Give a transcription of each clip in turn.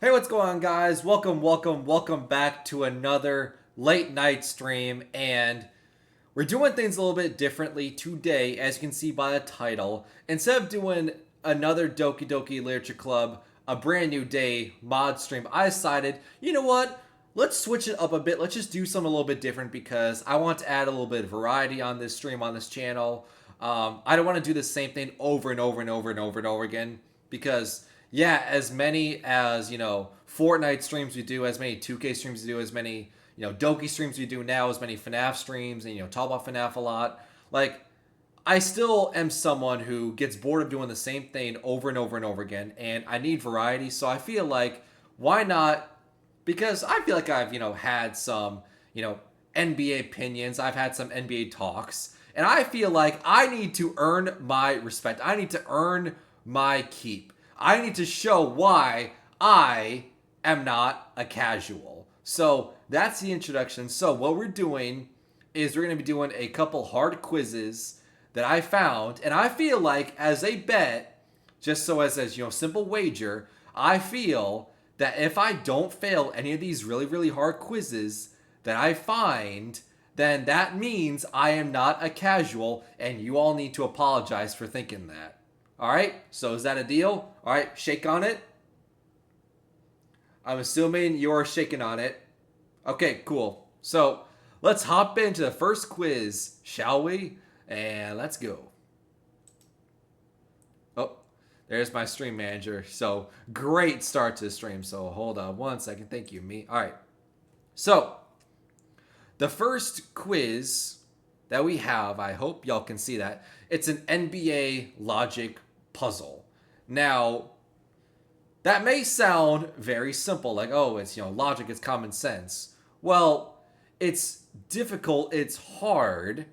Hey, what's going on, guys? Welcome back to another late night stream. And we're doing things a little bit differently today, as you can see by the title. Instead of doing another Doki Doki Literature Club, a brand new day mod stream, I decided, you know what? Let's switch it up a bit. Let's just do something a little bit different because I want to add a little bit of variety on this stream, on this channel. I don't want to do the same thing over and over and over and over and over again because yeah, as many as, Fortnite streams we do, as many 2K streams we do, as many, Doki streams we do now, as many FNAF streams, and, talk about FNAF a lot. Like, I still am someone who gets bored of doing the same thing over and over and over again, and I need variety, so I feel like, why not? Because I feel like I've, had some, NBA opinions, I've had some NBA talks, and I feel like I need to earn my respect. I need to earn my keep. I need to show why I am not a casual. So that's the introduction. So what we're doing is we're going to be doing a couple hard quizzes that I found, and I feel like as a bet, just so as simple wager, I feel that if I don't fail any of these really hard quizzes that I find, then that means I am not a casual, and you all need to apologize for thinking that. All right, so is that a deal? All right, shake on it. I'm assuming you're shaking on it. Okay, cool. So let's hop into the first quiz, shall we? And let's go. Oh, there's my stream manager. So great start to the stream. So hold on one second. Thank you, me. All right. So the first quiz that we have, I hope y'all can see that. It's an NBA logic puzzle. Now, that may sound very simple, like, oh, it's, logic, it's common sense. Well, it's difficult, it's hard,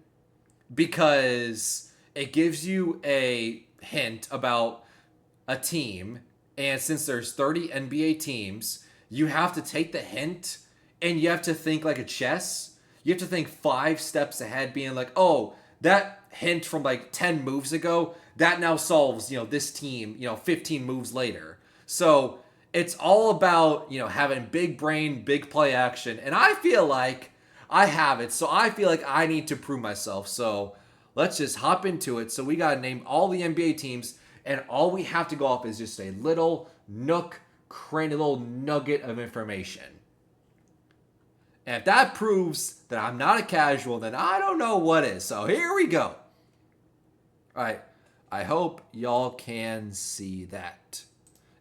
because it gives you a hint about a team, and since there's 30 NBA teams, you have to take the hint, and you have to think like a chess. You have to think 5 steps ahead, being like, oh, that hint from like 10 moves ago, that now solves, this team, 15 moves later. So it's all about, having big brain, big play action. And I feel like I have it. So I feel like I need to prove myself. So let's just hop into it. So we got to name all the NBA teams. And all we have to go off is just a little nook, cranny little nugget of information. And if that proves that I'm not a casual, then I don't know what is. So here we go. All right. I hope y'all can see that.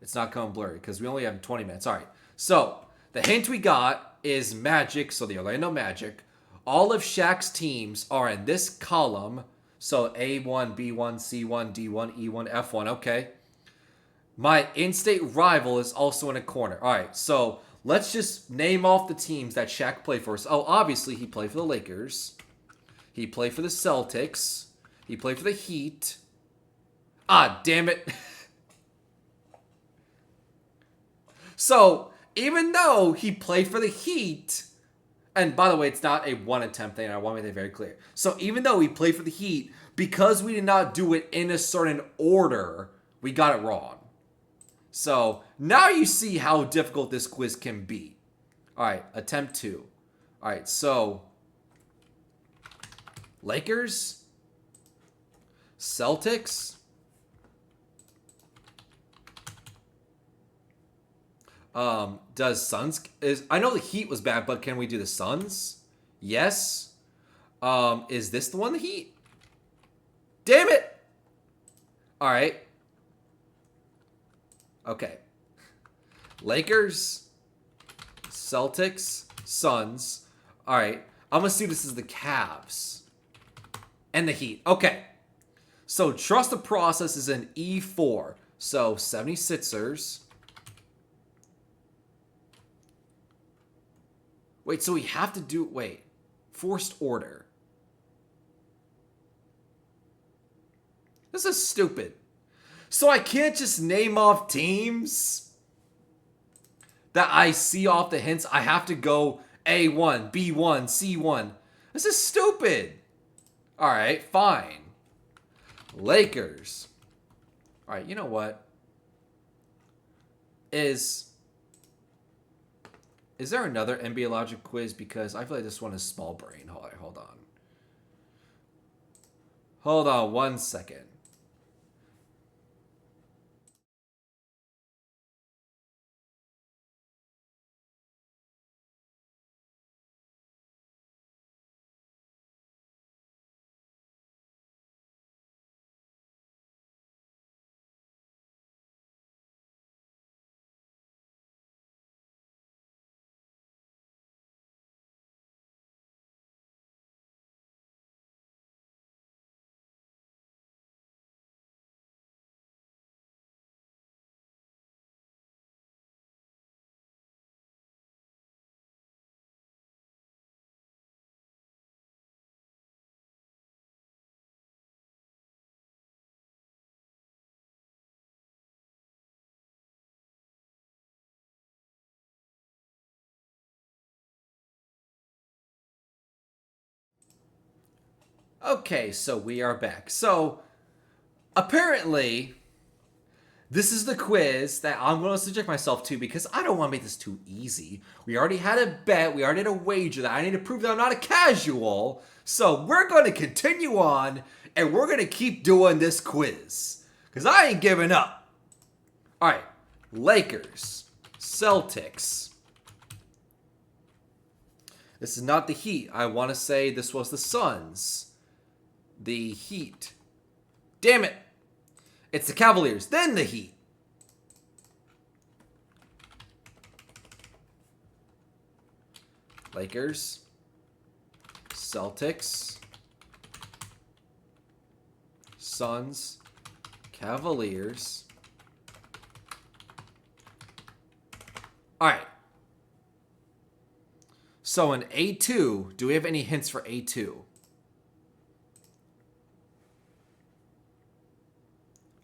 It's not coming blurry because we only have 20 minutes. All right. So the hint we got is Magic. So the Orlando Magic. All of Shaq's teams are in this column. So A1, B1, C1, D1, E1, F1. Okay. My in-state rival is also in a corner. All right. So let's just name off the teams that Shaq played for. Oh, obviously he played for the Lakers. He played for the Celtics. He played for the Heat. Ah, damn it. So, even though he played for the Heat, and by the way, it's not a one attempt thing, I want to make that very clear. So, even though he played for the Heat, because we did not do it in a certain order, we got it wrong. So, now you see how difficult this quiz can be. Alright, attempt 2. Alright, so Lakers, Celtics, does Suns is I know the Heat was bad, but can we do the Suns? Yes. Is this the one, the Heat? Damn it! Alright. Okay. Lakers, Celtics, Suns. Alright. I'm gonna see this is the Cavs. And the Heat. Okay. So trust the process is an E4. So 76ers. Wait, so we have to do... Wait. Forced order. This is stupid. So I can't just name off teams that I see off the hints. I have to go A1, B1, C1. This is stupid. Alright, fine. Lakers. Alright, you know what? Is Is there another NBA logic quiz? Because I feel like this one is small brain. Hold on. Hold on 1 second. Okay, so we are back. So apparently, this is the quiz that I'm going to subject myself to because I don't want to make this too easy. We already had a bet, we already had a wager that I need to prove that I'm not a casual. So we're going to continue on and we're going to keep doing this quiz because I ain't giving up. All right, Lakers, Celtics. This is not the Heat. I want to say this was the Suns. The Heat. Damn it. It's the Cavaliers, then the Heat. Lakers, Celtics, Suns, Cavaliers. All right. So in A2, do we have any hints for A2?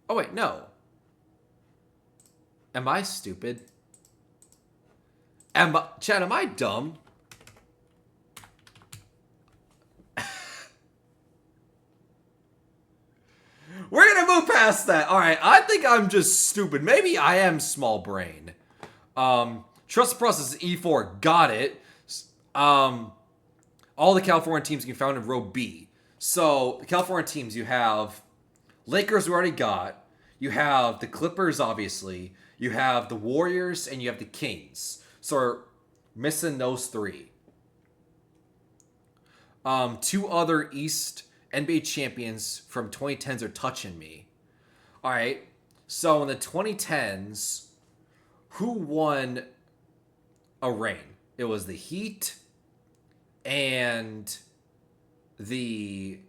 Oh, wait, no. Am I stupid? Chad, am I dumb? We're gonna move past that. All right, I think I'm just stupid. Maybe I am small brain. Trust the process is E4. Got it. All the California teams can be found in row B. So the California teams, you have Lakers we already got. You have the Clippers, obviously. You have the Warriors, and you have the Kings. So we're missing those three. Two other East NBA champions from 2010s are touching me. All right. So in the 2010s, who won a ring? It was the Heat and the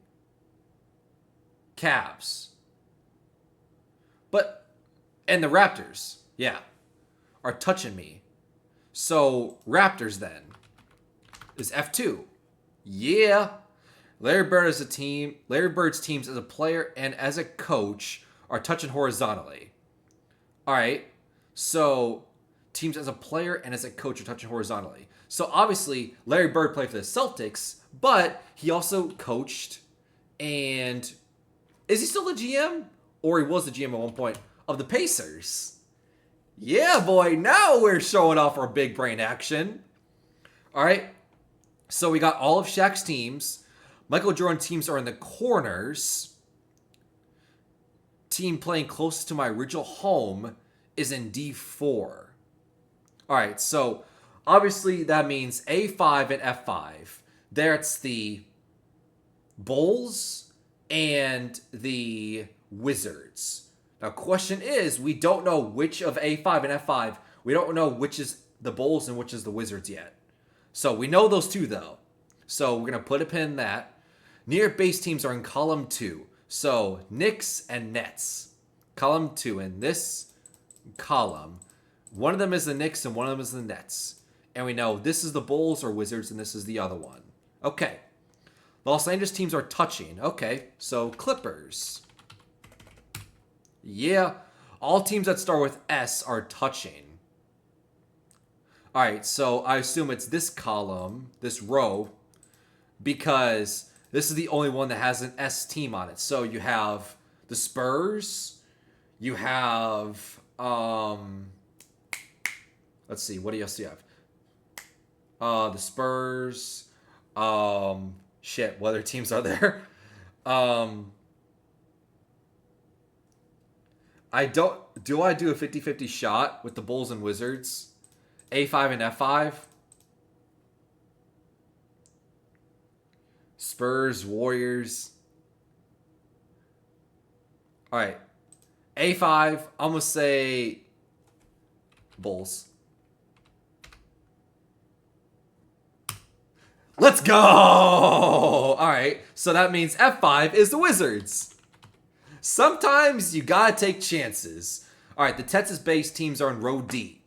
Cavs. And the Raptors, yeah, are touching me. So Raptors then is F2. Yeah. Larry Bird's teams as a player and as a coach are touching horizontally. All right. So teams as a player and as a coach are touching horizontally. So obviously Larry Bird played for the Celtics, but he also coached and is he still the GM? Or he was the GM at one point of the Pacers. Yeah, boy, now we're showing off our big brain action. All right. So we got all of Shaq's teams. Michael Jordan teams are in the corners. Team playing closest to my original home is in D4. All right, so obviously that means A5 and F5. That's the Bulls and the Wizards. Now, question is, we don't know which of A5 and F5. We don't know which is the Bulls and which is the Wizards yet. So we know those two, though. So we're going to put a pin in that. Near base teams are in column 2. So Knicks and Nets. Column 2. In this column, one of them is the Knicks and one of them is the Nets. And we know this is the Bulls or Wizards and this is the other one. Okay. Los Angeles teams are touching. Okay, so Clippers. Yeah, all teams that start with S are touching. All right, so I assume it's this column, this row, because this is the only one that has an S team on it. So you have the Spurs, you have let's see, what else do you have? The Spurs. Shit, what other teams are there? Um, I don't. Do I do a 50-50 shot with the Bulls and Wizards? A5 and F5? Spurs, Warriors. All right. A5, I'm going to say Bulls. Let's go! All right. So that means F5 is the Wizards. Sometimes you got to take chances. All right. The Texas-based teams are in row D.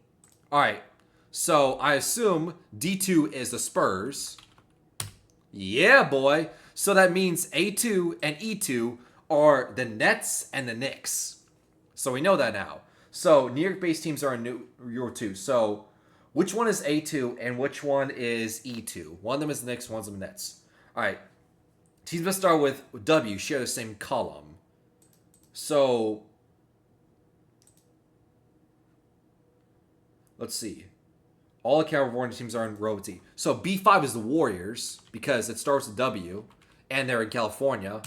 All right. So I assume D2 is the Spurs. Yeah, boy. So that means A2 and E2 are the Nets and the Knicks. So we know that now. So New York-based teams are in New York 2. So which one is A2 and which one is E2? One of them is the Knicks, one of them is the Nets. All right. Teams that start with W share the same column. So let's see. All the California teams are in row D. So B5 is the Warriors because it starts with W, and they're in California.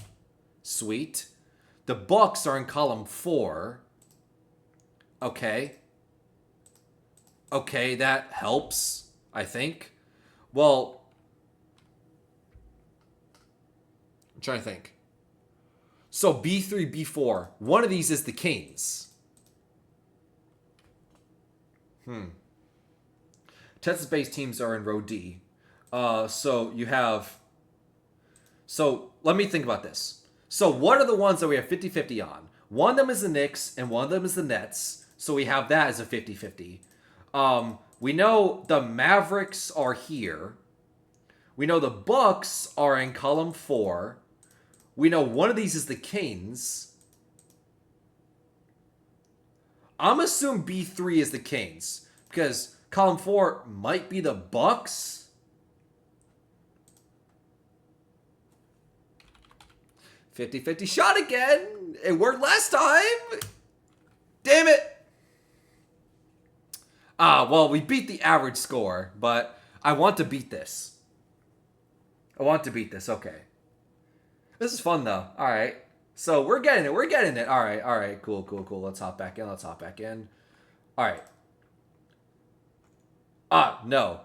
Sweet. The Bucks are in column 4. Okay. Okay, that helps, I think. Well, I'm trying to think. So B3, B4. One of these is the Kings. Texas-based teams are in row D. So you have... So let me think about this. So what are the ones that we have 50-50 on? One of them is the Knicks and one of them is the Nets. So we have that as a 50-50. We know the Mavericks are here. We know the Bucks are in column 4. We know one of these is the Kings. I'm assuming B3 is the Kings because column 4 might be the Bucks. 50-50 shot again. It worked last time. Damn it. Well, we beat the average score, but I want to beat this. Okay. This is fun, though. All right. So we're getting it. All right. Cool. Let's hop back in. All right. No.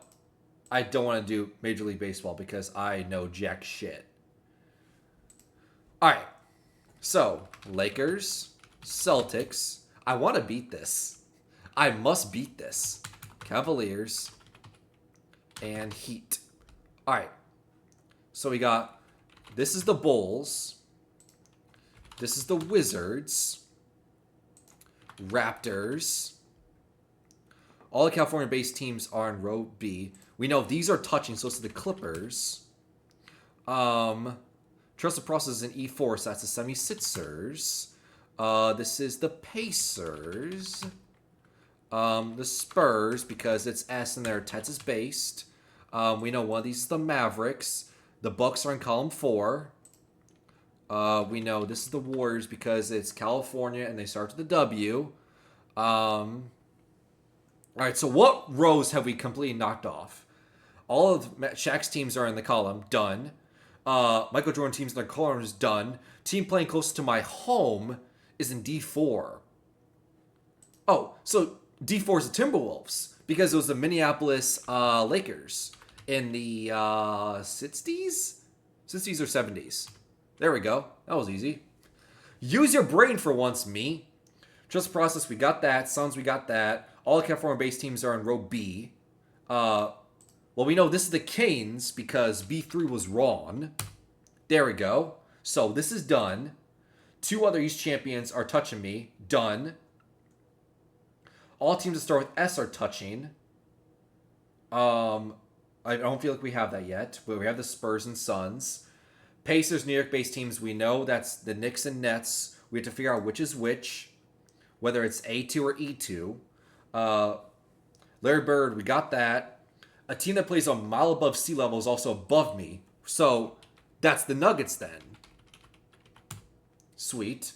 I don't want to do Major League Baseball because I know jack shit. All right. So, Lakers, Celtics. I want to beat this. I must beat this. Cavaliers and Heat. All right. So we got, this is the Bulls. This is the Wizards. Raptors. All the California-based teams are in row B. We know these are touching, so it's the Clippers. Trust the process in E4, so that's the 76ers. This is the Pacers. The Spurs, because it's S and they're Texas-based. We know one of these is the Mavericks. The Bucks are in column 4. We know this is the Warriors because it's California and they start with the W. All right, so what rows have we completely knocked off? All of Shaq's teams are in the column. Done. Michael Jordan teams in their column is done. Team playing close to my home is in D4. Oh, so D4 is the Timberwolves because it was the Minneapolis Lakers in the 60s? 60s or 70s. There we go. That was easy. Use your brain for once, me. Trust the process, we got that. Suns, we got that. All the California-based teams are in row B. Well, we know this is the Canes because B3 was wrong. There we go. So this is done. 2 other East champions are touching me. Done. All teams that start with S are touching. I don't feel like we have that yet, but we have the Spurs and Suns. Pacers, New York-based teams, we know that's the Knicks and Nets. We have to figure out which is which, whether it's A2 or E2. Larry Bird, we got that. A team that plays a mile above sea level is also above me. So that's the Nuggets then. Sweet.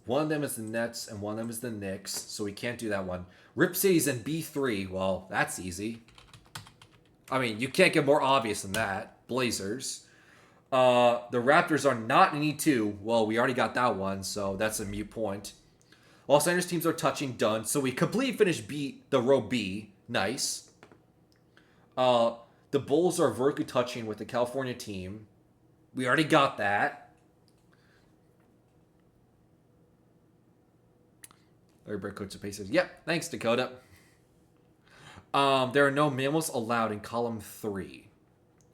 One of them is the Nets and one of them is the Knicks, so we can't do that one. Rip City's in B3. Well, that's easy. I mean, you can't get more obvious than that. Blazers. The Raptors are not in E2. Well, we already got that one, so that's a mute point. Los Angeles teams are touching, done. So we completely finished the row B. Nice. The Bulls are vertically touching with the California team. We already got that. Larry Bird, coach of Pacers. Yep, thanks, Dakota. There are no mammals allowed in column 3.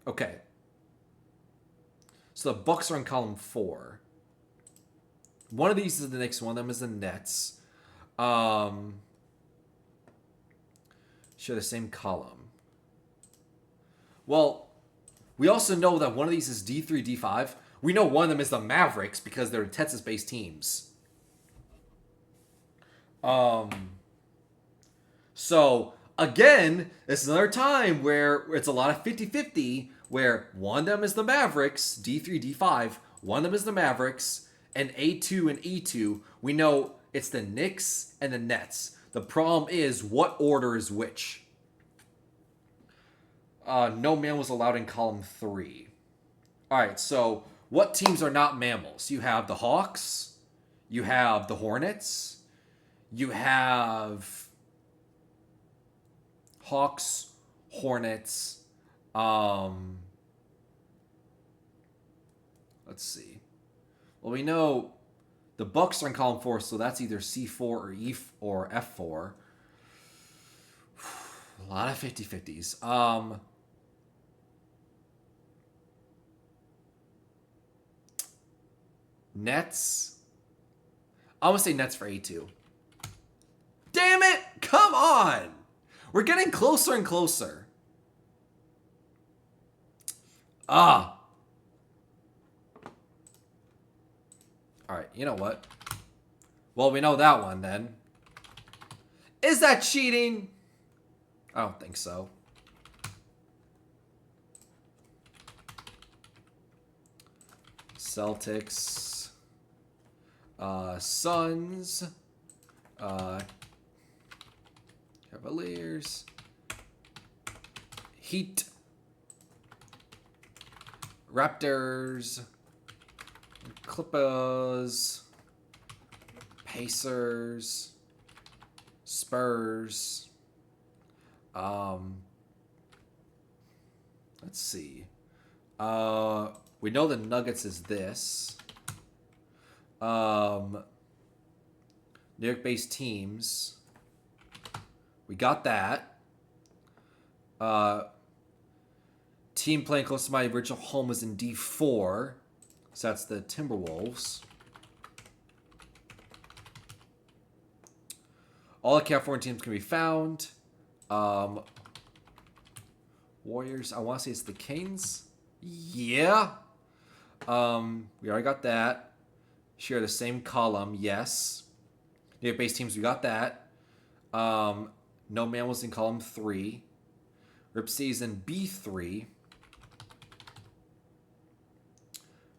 Okay. So the Bucks are in column 4. One of these is the Knicks. One of them is the Nets. Share the same column. Well, we also know that one of these is D3, D5. We know one of them is the Mavericks because they're Texas-based teams. So, again, this is another time where it's a lot of 50-50, where one of them is the Mavericks, D3, D5, one of them is the Mavericks, and A2 and E2, we know it's the Knicks and the Nets. The problem is, what order is which? No mammals allowed in column 3. Alright, so what teams are not mammals? You have the Hawks, you have the Hornets, you have Hawks, Hornets, let's see. Well, we know the Bucks are in column 4, so that's either C4 or E or F4. A lot of 50-50s. Nets. I'm gonna say Nets for A2. Damn it! Come on! We're getting closer and closer. Alright, you know what? Well, we know that one then. Is that cheating? I don't think so. Celtics. Suns. Cavaliers. Heat. Raptors. Clippers. Pacers. Spurs. Let's see. We know the Nuggets is this. New York-based teams. We got that. Team playing close to my original home was in D4. So that's the Timberwolves. All the California teams can be found. Warriors, I want to say it's the Kings. Yeah. We already got that. Share the same column, yes. New York-based teams, we got that. No mammals in column 3. Rip City's in B3.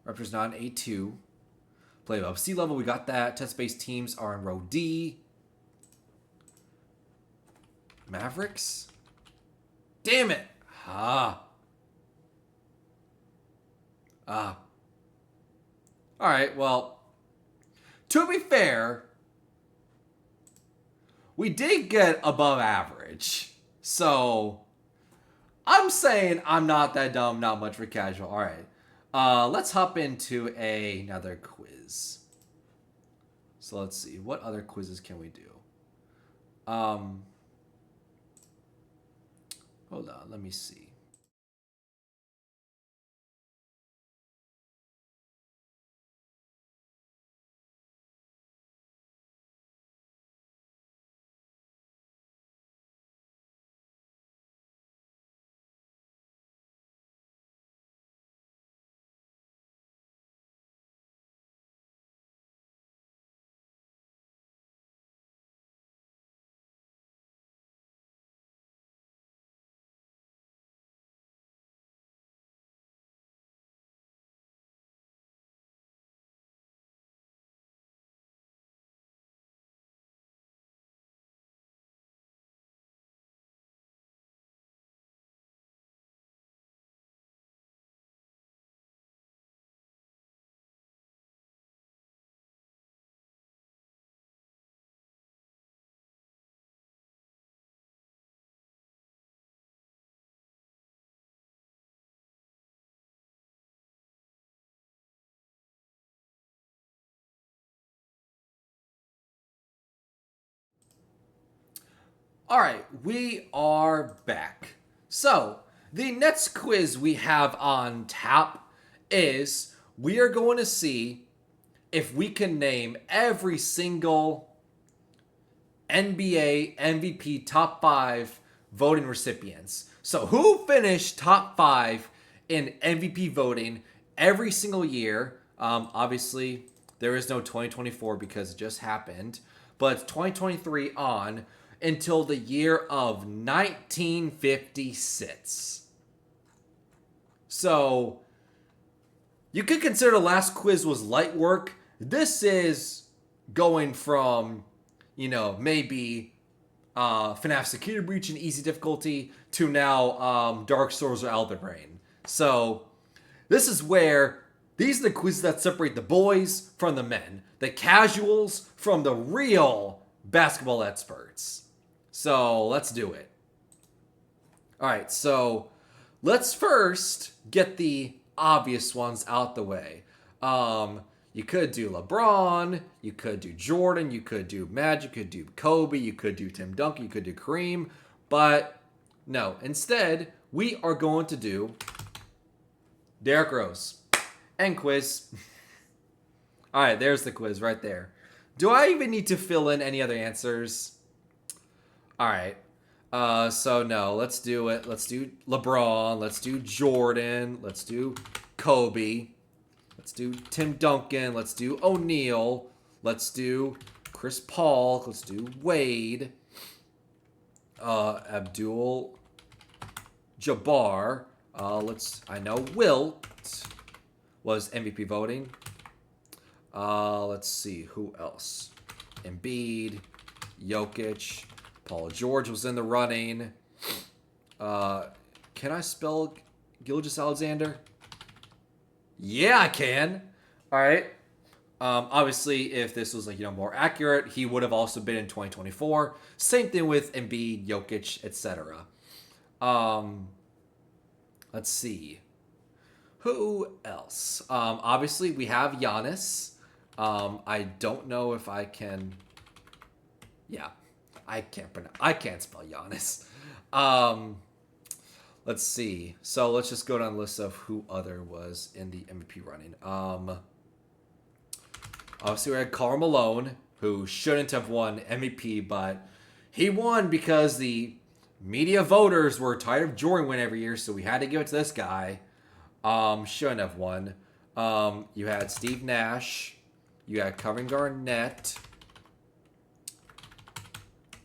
Raptors not in A2. Play above sea level, we got that. Test-based teams are in row D. Mavericks? Damn it! Alright, well, to be fair, we did get above average. So, I'm saying I'm not that dumb, not much for casual. Alright, let's hop into another quiz. So let's see, what other quizzes can we do? Hold on, let me see. All right, we are back. So, the next quiz we have on tap is we are going to see if we can name every single NBA MVP top 5 voting recipients. So, who finished top 5 in MVP voting every single year? Obviously, there is no 2024 because it just happened, but it's 2023 on until the year of 1956. So, you could consider the last quiz was light work. This is going from, maybe FNAF Security Breach and easy difficulty to now Dark Souls or Elden Ring. So, this is where these are the quizzes that separate the boys from the men, the casuals from the real basketball experts. So, let's do it. All right, so let's first get the obvious ones out the way. You could do LeBron, you could do Jordan, you could do Magic, you could do Kobe, you could do Tim Duncan, you could do Kareem, but no. Instead, we are going to do Derrick Rose. End quiz. All right, there's the quiz right there. Do I even need to fill in any other answers? All right. So no, let's do it. Let's do LeBron. Let's do Jordan. Let's do Kobe. Let's do Tim Duncan. Let's do O'Neal. Let's do Chris Paul. Let's do Wade. Abdul Jabbar. I know Wilt was MVP voting. Let's see who else. Embiid, Jokic, Paul George was in the running. Can I spell Gilgeous-Alexander? Yeah, I can. All right. Obviously, if this was more accurate, he would have also been in 2024. Same thing with Embiid, Jokic, etc. Let's see. Who else? Obviously, we have Giannis. I don't know if I can. Yeah, I can't spell Giannis. Let's see. So let's just go down the list of who other was in the MVP running. Obviously, we had Karl Malone, who shouldn't have won MVP, but he won because the media voters were tired of Jordan win every year, so we had to give it to this guy. Shouldn't have won. You had Steve Nash. You had Kevin Garnett.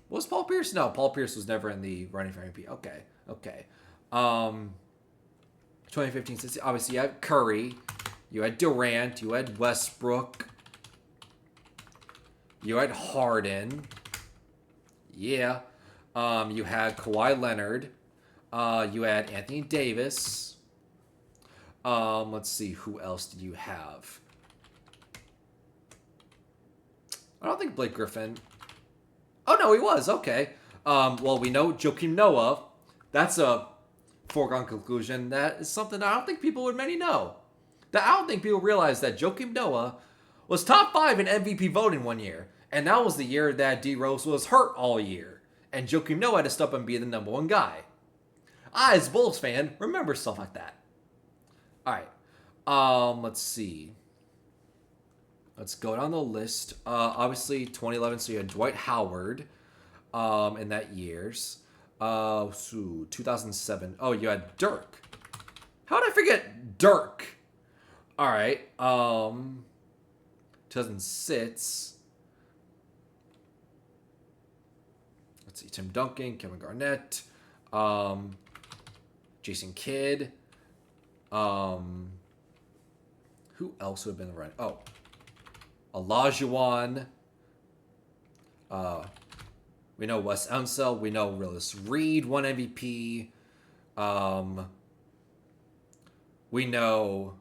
Was Paul Pierce? No, Paul Pierce was never in the running for MVP. Okay. 2015, obviously you had Curry. You had Durant. You had Westbrook. You had Harden. Yeah. You had Kawhi Leonard. You had Anthony Davis. Let's see, who else did you have? I don't think Blake Griffin. Oh, no, he was. Okay. Well, we know Joakim Noah. That's a foregone conclusion. That is something I don't think people would many know. I don't think people realize that Joakim Noah was top 5 in MVP voting one year. And that was the year that D Rose was hurt all year. And Joakim Noah had to step up and be the number 1 guy. I, as a Bulls fan, remember stuff like that. All right. Let's see. Let's go down the list. Obviously, 2011, so you had Dwight Howard in that year's. 2007. Oh, you had Dirk. How did I forget Dirk? All right. 2006. Let's see. Tim Duncan, Kevin Garnett, Jason Kidd. Who else would have been in the running? Oh, Olajuwon. We know Wes Unseld. We know Willis Reed won MVP. We know.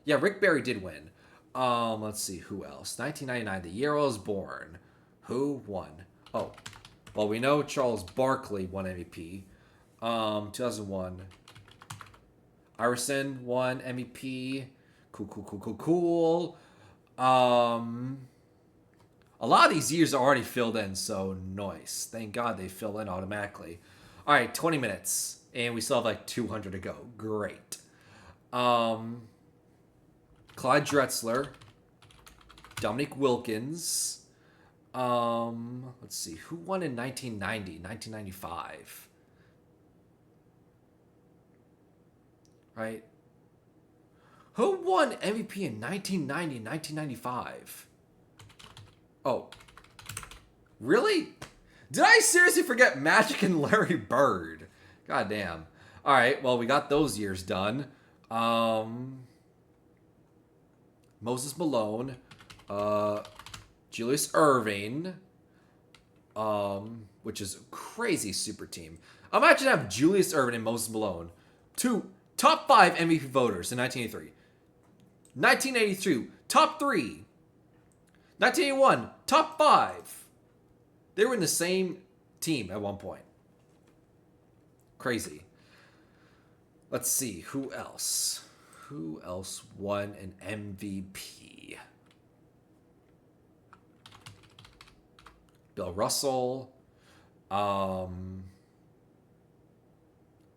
Yeah, Rick Barry did win. Let's see who else. 1999, the year I was born. Who won? Oh, well, we know Charles Barkley won MVP. 2001. Iverson won MVP. Cool. A lot of these years are already filled in, so nice. Thank God they fill in automatically. All right, 20 minutes, and we still have like 200 to go. Great. Clyde Drexler, Dominique Wilkins. Let's see, who won in 1990, 1995? Right? Who won MVP in 1990, 1995? Oh, really? Did I seriously forget Magic and Larry Bird? God damn. All right, well, we got those years done. Moses Malone, Julius Erving, which is a crazy super team. Imagine have Julius Erving and Moses Malone, two top 5 MVP voters in 1983. 1982, top 3. 1981, top 5. They were in the same team at one point. Crazy. Let's see, who else? Who else won an MVP? Bill Russell, Bob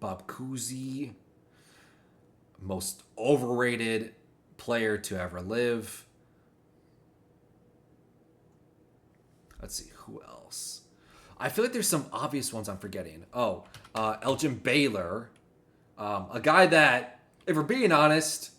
Cousy, most overrated player to ever live. Let's see, who else? I feel like there's some obvious ones I'm forgetting. Oh, Elgin Baylor, a guy that, if we're being honest,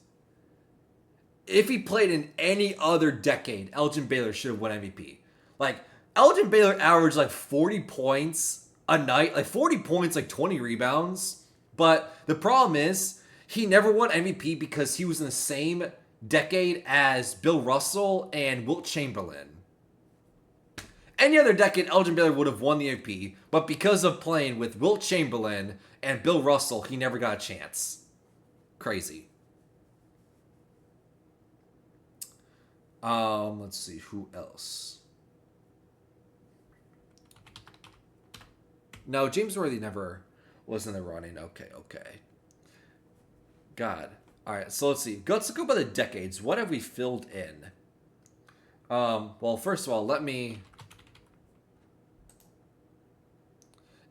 if he played in any other decade, Elgin Baylor should have won MVP. Like, Elgin Baylor averaged like 40 points a night, like 40 points, like 20 rebounds. But the problem is, he never won MVP because he was in the same decade as Bill Russell and Wilt Chamberlain. Any other decade, Elgin Baylor would have won the MVP, but because of playing with Wilt Chamberlain and Bill Russell, he never got a chance. Crazy. Let's see, who else? No, James Worthy never was in the running. Okay. God. All right, so let's see. Let's go by the decades. What have we filled in? Well, first of all, let me...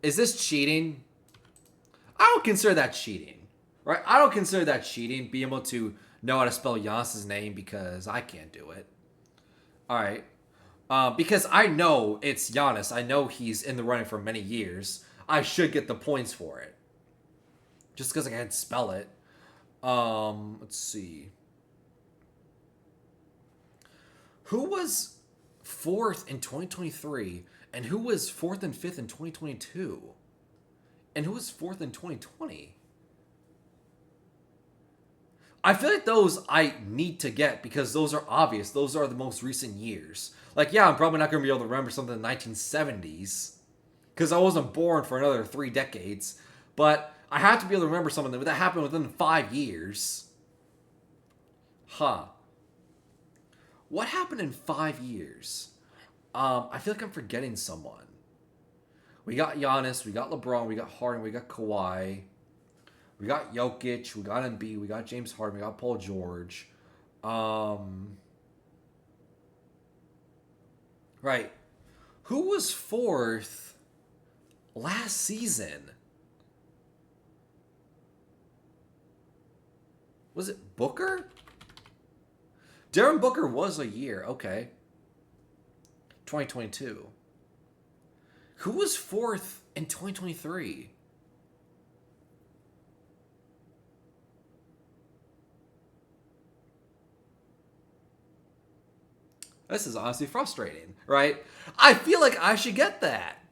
Is this cheating? I don't consider that cheating, right? I don't consider that cheating, being able to know how to spell Giannis's name, because I can't do it. All right. Because I know it's Giannis. I know he's in the running for many years. I should get the points for it. Just because I can't spell it. Let's see. Who was 4th in 2023? And who was 4th and 5th in 2022? And who was 4th in 2020? I feel like those I need to get because those are obvious. Those are the most recent years. Like, yeah, I'm probably not going to be able to remember something in the 1970s because I wasn't born for another 3 decades. But I have to be able to remember something that happened within 5 years. Huh. What happened in 5 years? I feel like I'm forgetting someone. We got Giannis, we got LeBron, we got Harden, we got Kawhi. We got Jokic, we got Embiid, we got James Harden, we got Paul George. Right. Who was 4th last season? Was it Booker? Devin Booker was a year. Okay. 2022. Who was 4th in 2023? This is honestly frustrating, right? I feel like I should get that.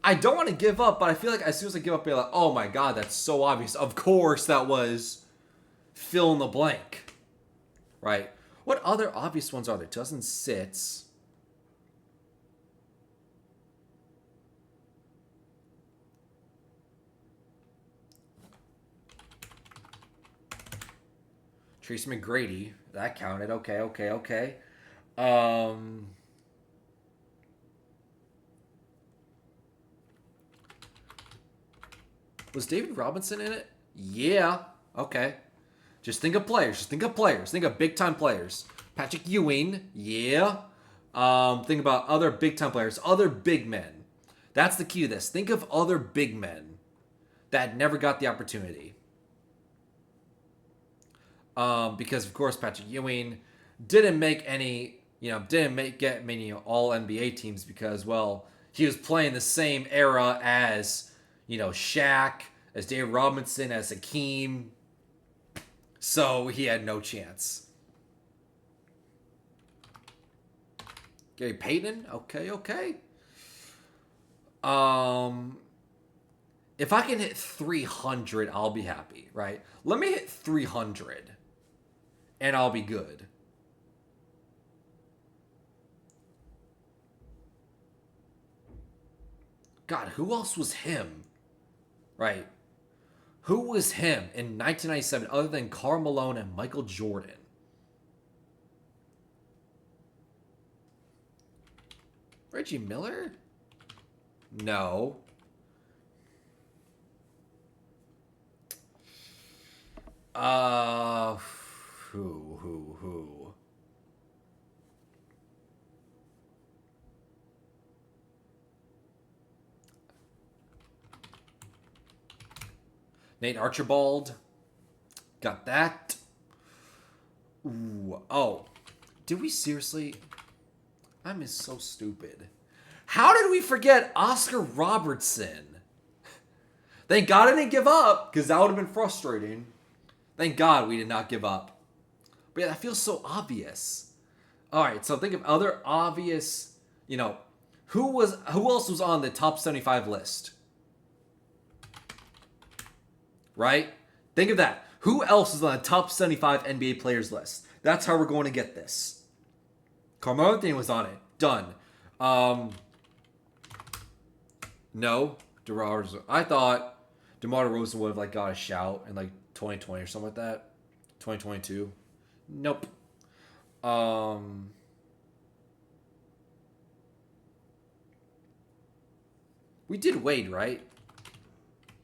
I don't want to give up, but I feel like as soon as I give up, I'll be like, oh my god, that's so obvious. Of course that was fill in the blank. Right? What other obvious ones are there? 2006. Tracy McGrady. That counted. Okay. Was David Robinson in it? Yeah. Okay. Just think of players. Think of big-time players. Patrick Ewing. Yeah. Think about other big time players, other big men. That's the key to this. Think of other big men that never got the opportunity. Because of course Patrick Ewing didn't make any, get many All NBA teams because, well, he was playing the same era as, Shaq, as Dave Robinson, as Hakeem. So he had no chance. Gary Payton? Okay. If I can hit 300, I'll be happy, right? Let me hit 300 and I'll be good. God, who else was him? Right? Who was him in 1997 other than Karl Malone and Michael Jordan? Reggie Miller? No. Who? Nate Archibald. Got that. Ooh. Oh. Did we seriously? I'm so stupid. How did we forget Oscar Robertson? Thank God I didn't give up, because that would have been frustrating. Thank God we did not give up. But yeah, that feels so obvious. Alright, so think of other obvious, who else was on the top 75 list? Right? Think of that. Who else is on the top 75 NBA players list? That's how we're going to get this. Carmelo Anthony was on it. Done. No. I thought DeMar DeRozan would have got a shout in 2020 or something like that. 2022. Nope. We did Wade, right?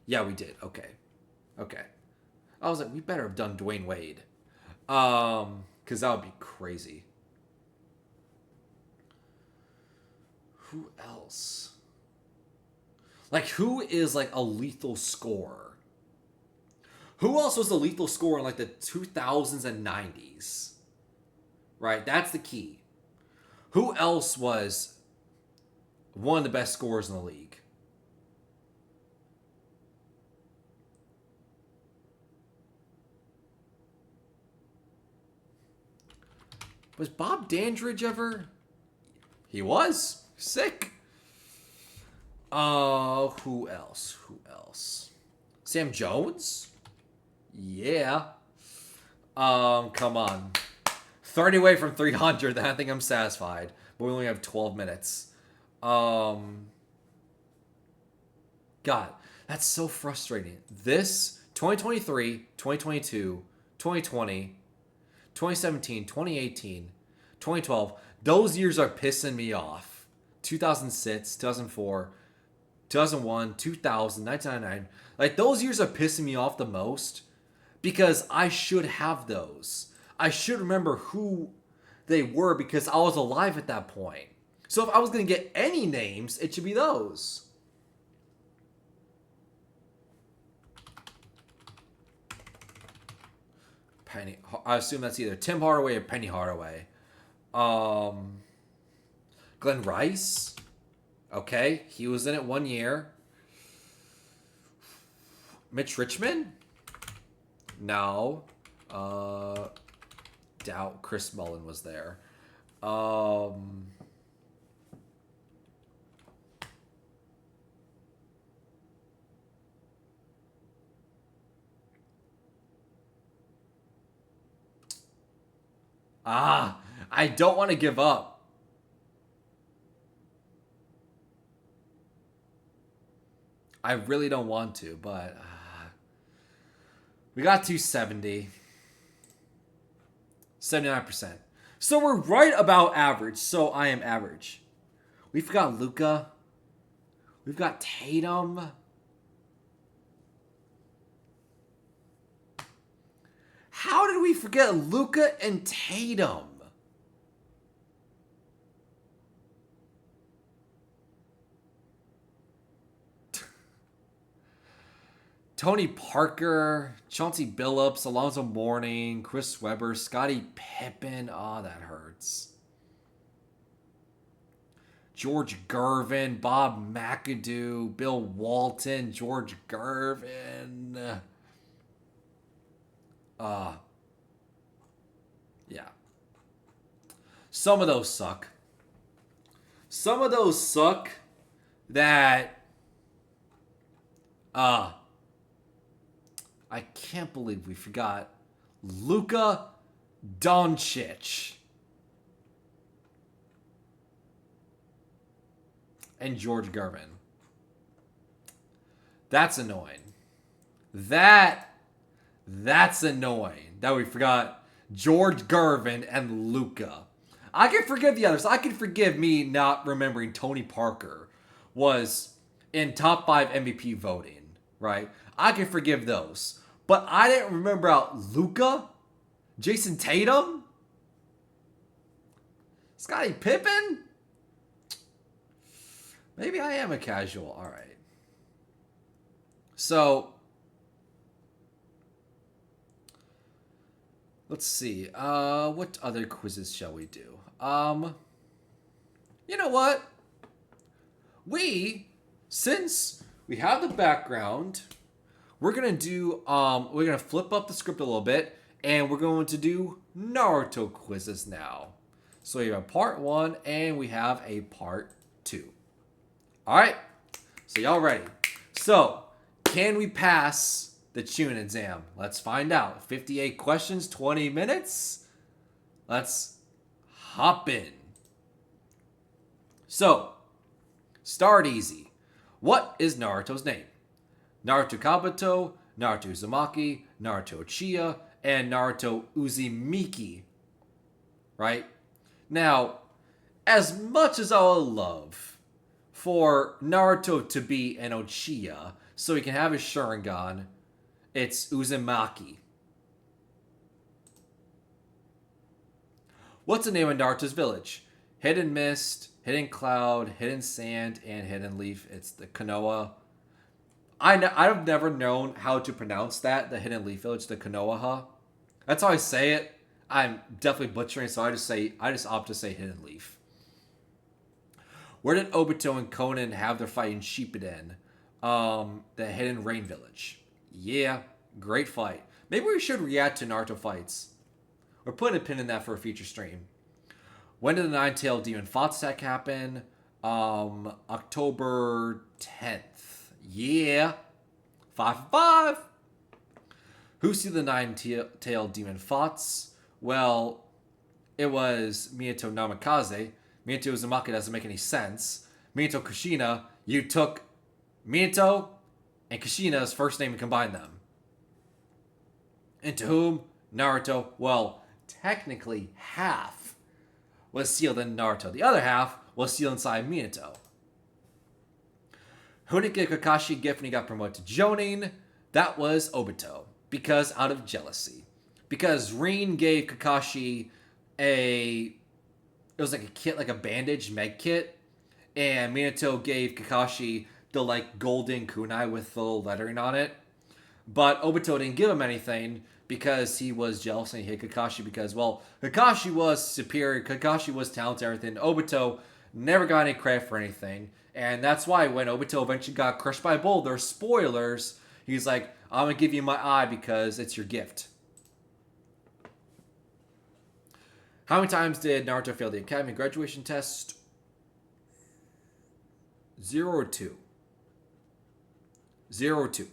Yeah, we did. Okay. I was like, we better have done Dwayne Wade. Because that would be crazy. Who else? Who is a lethal scorer? Who else was a lethal scorer in the 2000s and 90s? Right, that's the key. Who else was one of the best scorers in the league? Was Bob Dandridge ever? He was. Sick. Who else? Sam Jones? Yeah. Come on. 30 away from 300. I think I'm satisfied. But we only have 12 minutes. God, that's so frustrating. This 2023, 2022, 2020, 2017, 2018, 2012, those years are pissing me off. 2006, 2004, 2001, 2000, 1999. Those years are pissing me off the most because I should have those. I should remember who they were because I was alive at that point. So if I was going to get any names, it should be those. I assume that's either Tim Hardaway or Penny Hardaway. Glenn Rice. Okay, he was in it 1 year. Mitch Richmond? No. Doubt Chris Mullin was there. I don't want to give up. I really don't want to, but we got 270. 79%. So we're right about average. So I am average. We've got Luka. We've got Tatum. How did we forget Luka and Tatum? Tony Parker, Chauncey Billups, Alonzo Mourning, Chris Webber, Scottie Pippen. Oh, that hurts. George Gervin, Bob McAdoo, Bill Walton, George Gervin. Uh, yeah. Some of those suck. Some of those suck that I can't believe we forgot Luka Doncic and George Gervin. That's annoying. That's annoying that we forgot George Gervin and Luka. I can forgive the others. I can forgive me not remembering Tony Parker was in top 5 MVP voting, right? I can forgive those. But I didn't remember out Luka, Jason Tatum, Scottie Pippen. Maybe I am a casual. All right. So let's see. What other quizzes shall we do? You know what? Since we have the background, we're gonna flip up the script a little bit, and we're going to do Naruto quizzes now. So we have a part 1 and we have a part 2. All right. So y'all ready? So can we pass the Chunin exam? Let's find out. 58 questions, 20 minutes. Let's hop in. So, start easy. What is Naruto's name? Naruto Kabuto, Naruto Uzumaki, Naruto Uchiha, and Naruto Uzumaki. Right? Now, as much as I would love for Naruto to be an Uchiha so he can have his Sharingan, it's Uzumaki. What's the name of Naruto's village? Hidden Mist, Hidden Cloud, Hidden Sand, and Hidden Leaf. It's the Konoha. I've never known how to pronounce that, the Hidden Leaf Village, the Konoha. That's how I say it. I'm definitely butchering, so I just opt to say Hidden Leaf. Where did Obito and Conan have their fight in Shippuden? The Hidden Rain Village. Yeah, great fight. Maybe we should react to Naruto fights. Or put a pin in that for a future stream. When did the Nine-Tailed Demon Fox attack happen? October 10th. Yeah. 5-5. Who see the Nine-Tailed Demon Fox? Well, it was Minato Namikaze. Minato Uzumaki doesn't make any sense. Minato Kushina, you took Minato and Kushina's first name and combined them. Into whom? Naruto. Well, technically half was sealed in Naruto. The other half was sealed inside Minato. Who did Kakashi a gift when he got promoted to Jonin? That was Obito. Because out of jealousy. Because Rin gave Kakashi it was like a kit, like a bandage med kit. And Minato gave Kakashi the like golden kunai with the little lettering on it. But Obito didn't give him anything because he was jealous and he hit Kakashi because, well, Kakashi was superior, Kakashi was talented, everything. Obito never got any credit for anything. And that's why when Obito eventually got crushed by Boulder, spoilers, he's like, I'm going to give you my eye because it's your gift. How many times did Naruto fail the Academy graduation test? 0 or 2? 0 or 2?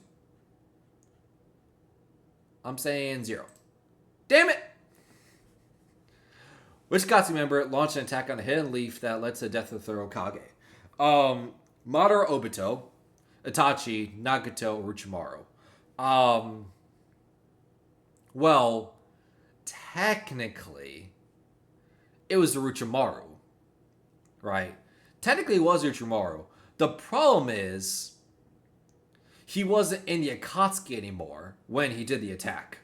I'm saying 0. Damn it! Which Katsu member launched an attack on a hidden leaf that led to the death of the third Hokage? Madara Obito, Itachi, Nagato, Orochimaru. Well, technically, it was Orochimaru, right? Technically, it was Orochimaru. The problem is, he wasn't in the Akatsuki anymore when he did the attack.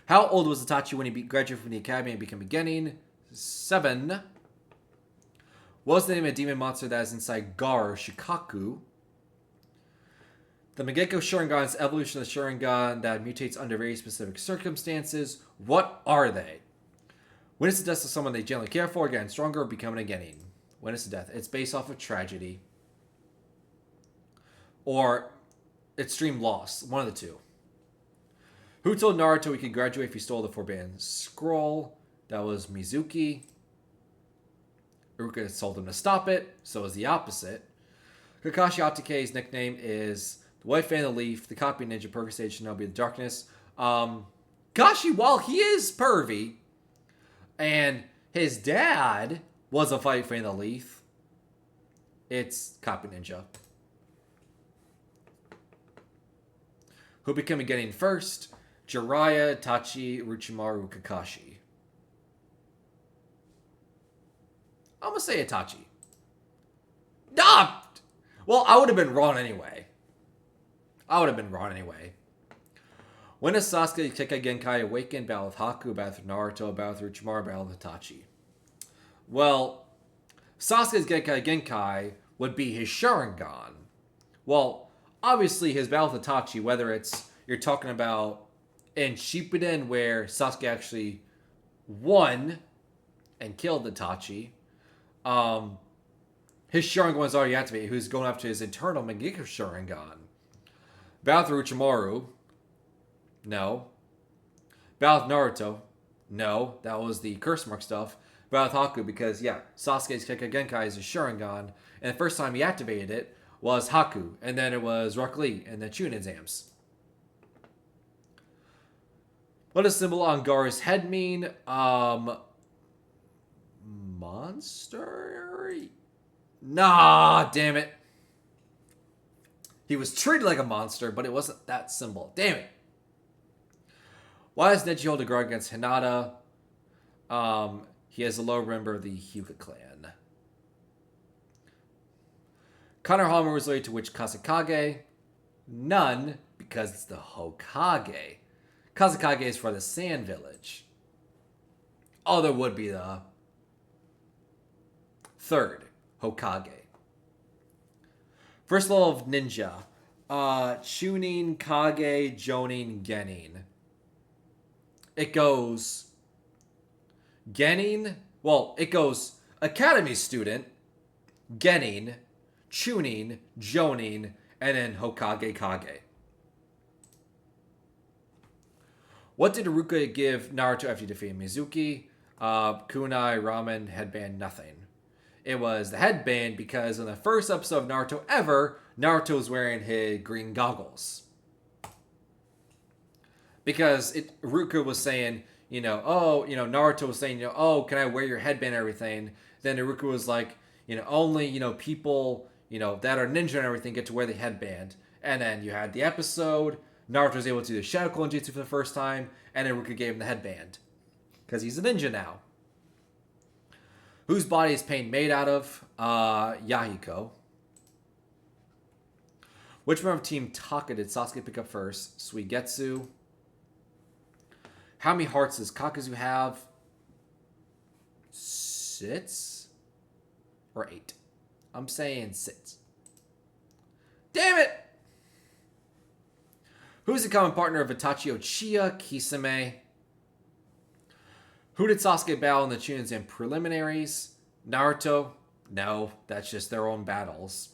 How old was Itachi when he graduated from the academy and became a Genin? 7. What's the name of a demon monster that is inside Gar Shikaku? The Mangekyo Sharingan is evolution of the Sharingan that mutates under very specific circumstances. What are they? Witness the death of someone they generally care for, getting stronger, or becoming a genin. Witness the death. It's based off of tragedy. Or extreme loss. One of the two. Who told Naruto he could graduate if he stole the Forbidden Scroll? That was Mizuki. Iruka told him to stop it, so it was the opposite. Kakashi Atake's nickname is the White Fan of the Leaf, the Copy Ninja, Purge Sage, Shinobi of the Darkness. Kashi, while he is pervy, and his dad was a White Fan of the Leaf, it's Copy Ninja. Who became a Genin first? Jiraiya, Itachi, Orochimaru, Kakashi. I'm going to say Itachi. Ah! Well, I would have been wrong anyway. When does Sasuke Kekkei Genkai awaken? Battle with Haku, battle with Naruto, battle with Orochimaru, battle with Itachi. Well, Sasuke's Genkai would be his Sharingan. Well, obviously his battle with Itachi, whether it's you're talking about in Shippuden where Sasuke actually won and killed Itachi, his Sharingan was already activated. He was going after his internal Mangekyo Sharingan. Battle with Orochimaru, no. Battle with Naruto, no. That was the curse mark stuff. Battle with Haku, because yeah, Sasuke's Kekkei Genkai is his Sharingan, and the first time he activated it was Haku, and then it was Rock Lee, and then Chunin exams. What does symbol on Gaara's head mean? Monster? Nah, damn it. He was treated like a monster, but it wasn't that symbol. Damn it. Why does Neji hold a grudge against Hinata? He is a low member of the Hyuga clan. Konohamaru was related to which Kazekage? None, because it's the Hokage. Kazekage is for the Sand Village. Oh, there would be the third Hokage. First level of ninja. Chunin, Kage, Jonin, Genin. It goes Genin. Well, it goes Academy student, Genin, Chunin, Jonin, and then Hokage Kage. What did Iruka give Naruto after he defeated Mizuki? Kunai, ramen, headband, nothing. It was the headband because in the first episode of Naruto ever, Naruto was wearing his green goggles. Because Iruka was saying, Naruto was saying, oh, can I wear your headband and everything? Then Iruka was like, only, people, that are ninja and everything get to wear the headband. And then you had the episode, Naruto was able to do the Shadow Clone Jutsu for the first time, and Iruka gave him the headband. Because he's a ninja now. Whose body is pain made out of? Yahiko. Which member of Team Taka did Sasuke pick up first? Suigetsu. How many hearts does Kakuzu have? 6? Or 8? I'm saying 6. Damn it! Who's the common partner of Itachi Uchiha? Kisame. Who did Sasuke battle in the Chunin and preliminaries? Naruto? No, that's just their own battles.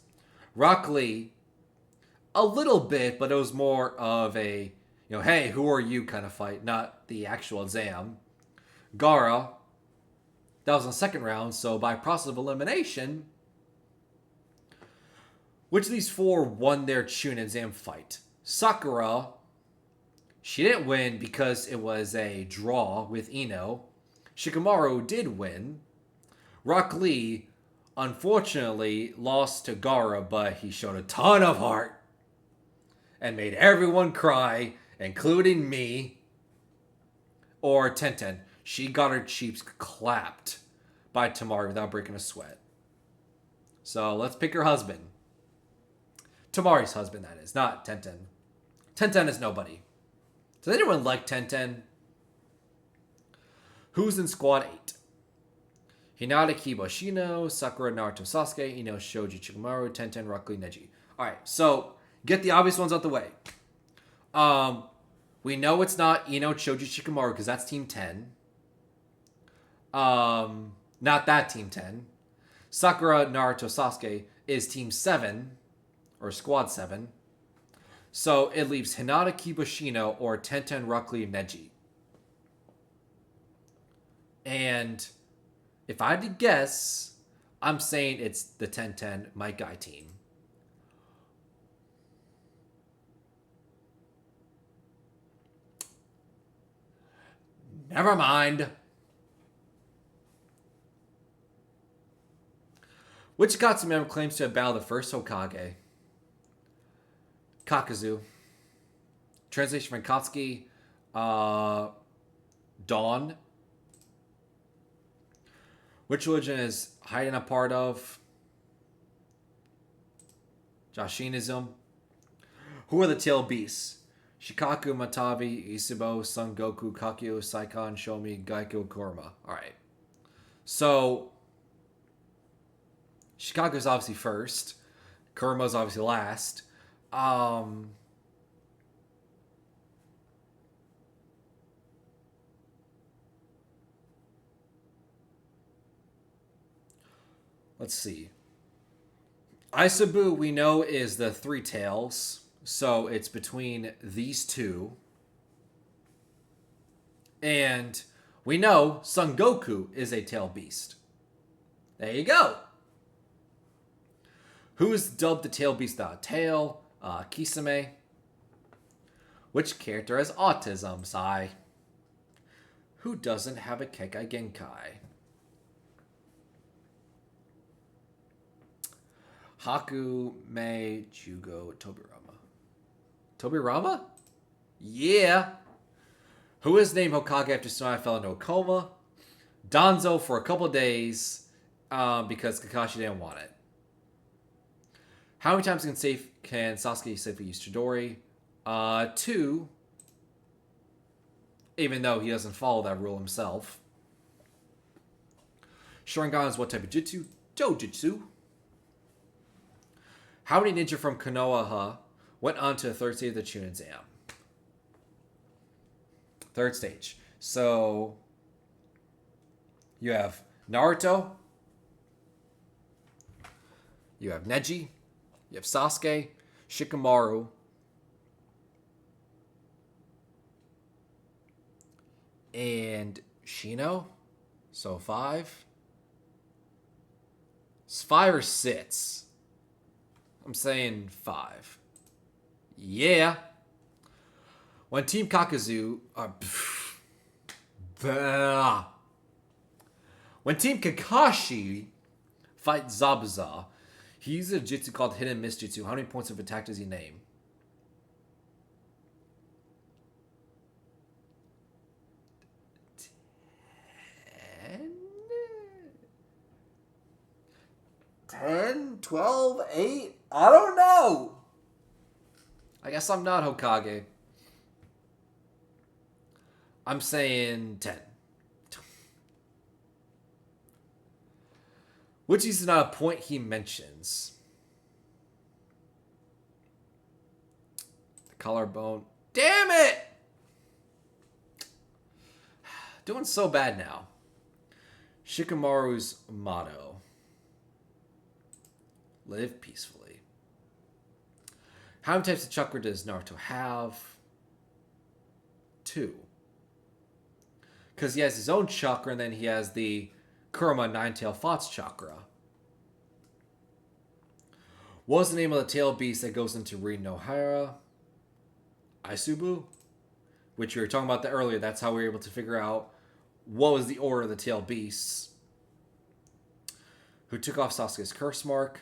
Rock Lee? A little bit, but it was more of a, hey, who are you kind of fight, not the actual exam. Gaara? That was in the second round, so by process of elimination, which of these 4 won their Chunin exam fight? Sakura, she didn't win because it was a draw with Ino. Shikamaru did win. Rock Lee, unfortunately, lost to Gaara, but he showed a ton of heart and made everyone cry, including me. Or Tenten. She got her cheeks clapped by Temari without breaking a sweat. So let's pick her husband. Temari's husband, that is, not Tenten. Tenten is nobody. Does anyone like Tenten? Who's in Squad 8? Hinata, Kiba, Shino, Sakura, Naruto, Sasuke, Ino, Shoji, Chikamaru, Tenten, Rock Lee, Neji. Alright, so Get the obvious ones out the way. We know it's not Ino Choji Shikamaru because that's Team 10. Not that Team 10. Sakura, Naruto, Sasuke is Team 7 or Squad 7. So it leaves Hinata Kibushino or Tenten Rock Lee Neji. And if I had to guess, I'm saying it's the Tenten Might Guy team. Never mind. Which Akatsuki member claims to have battled the first Hokage? Kakuzu. Translation from Katsuki. Dawn. Which religion is Haiden a part of? Jashinism. Who are the tail beasts? Shikaku, Matabi, Isubo, Son Goku, Kakyo, Saikan, Shomi, Gaiku, Kurama. Alright. So, Shikaku's obviously first. Kurama's obviously last. Let's see. Isabu, we know, is the three tails. So it's between these two. And we know Son Goku is a tail beast. There you go. Who is dubbed the tail beast without a tail? Kisame. Which character has autism? Sai. Who doesn't have a Kekai Genkai? Haku, Mei, Jugo, Tobirama. Tobirama? Yeah. Who is named Hokage after Tsunade fell into a coma? Danzo for a couple days because Kakashi didn't want it. How many times can Sasuke safely use Chidori? 2. Even though he doesn't follow that rule himself. Sharingan is what type of jutsu? Dojutsu. How many ninja from Konoha went on to the third stage of the Chunin exam? Third stage. So, you have Naruto. You have Neji. You have Sasuke. Shikamaru. And Shino. So 5. It's 5 or 6. I'm saying 5. Yeah. When Team Kakuzu... when Team Kakashi fights Zabuza, he uses a jutsu called Hidden Mist Jutsu. How many points of attack does he name? 10, 12, 8? I don't know. I guess I'm not Hokage. I'm saying 10. Which is not a point he mentions. The collarbone. Damn it! Doing so bad now. Shikamaru's motto. Live peacefully. How many types of chakra does Naruto have? 2. Because he has his own chakra, and then he has the Kurama Nine-Tail Fox chakra. What was the name of the tail beast that goes into Rin no Hara? Isubu? Which we were talking about that earlier. That's how we were able to figure out what was the order of the tail beasts. Who took off Sasuke's curse mark?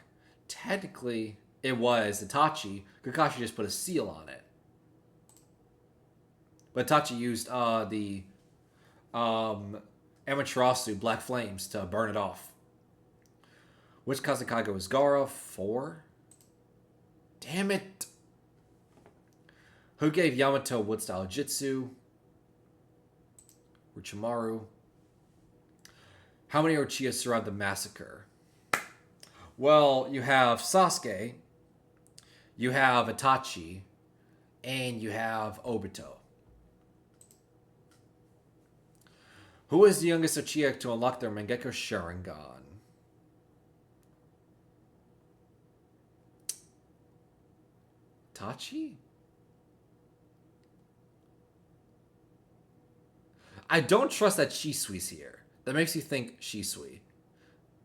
Technically, it was Itachi. Kakashi just put a seal on it. But Itachi used the Amaterasu Black Flames to burn it off. Which Kazekage was Gaara? 4? Damn it! Who gave Yamato Wood-style Jitsu? Uchimaru. How many Uchiha survived the massacre? Well, you have Sasuke. you have Itachi, and you have Obito. Who is the youngest Uchiha to unlock their Mangekyo Sharingan? Itachi? I don't trust that Shisui's here. That makes you think Shisui.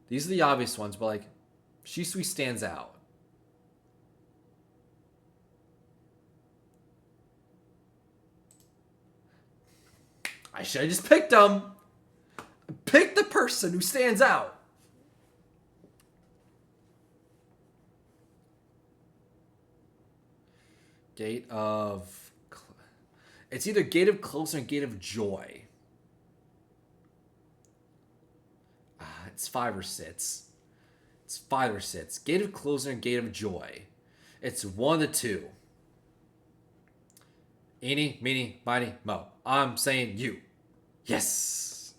These are the obvious ones, but like, Shisui stands out. I should have just picked him. Pick the person who stands out. Gate of... It's either Gate of Closeness or Gate of Joy. It's 5 or 6. It's 5 or 6. Gate of Closeness and Gate of Joy. It's 1 of the 2. Eeny, meeny, miny, mo. I'm saying you. Yes.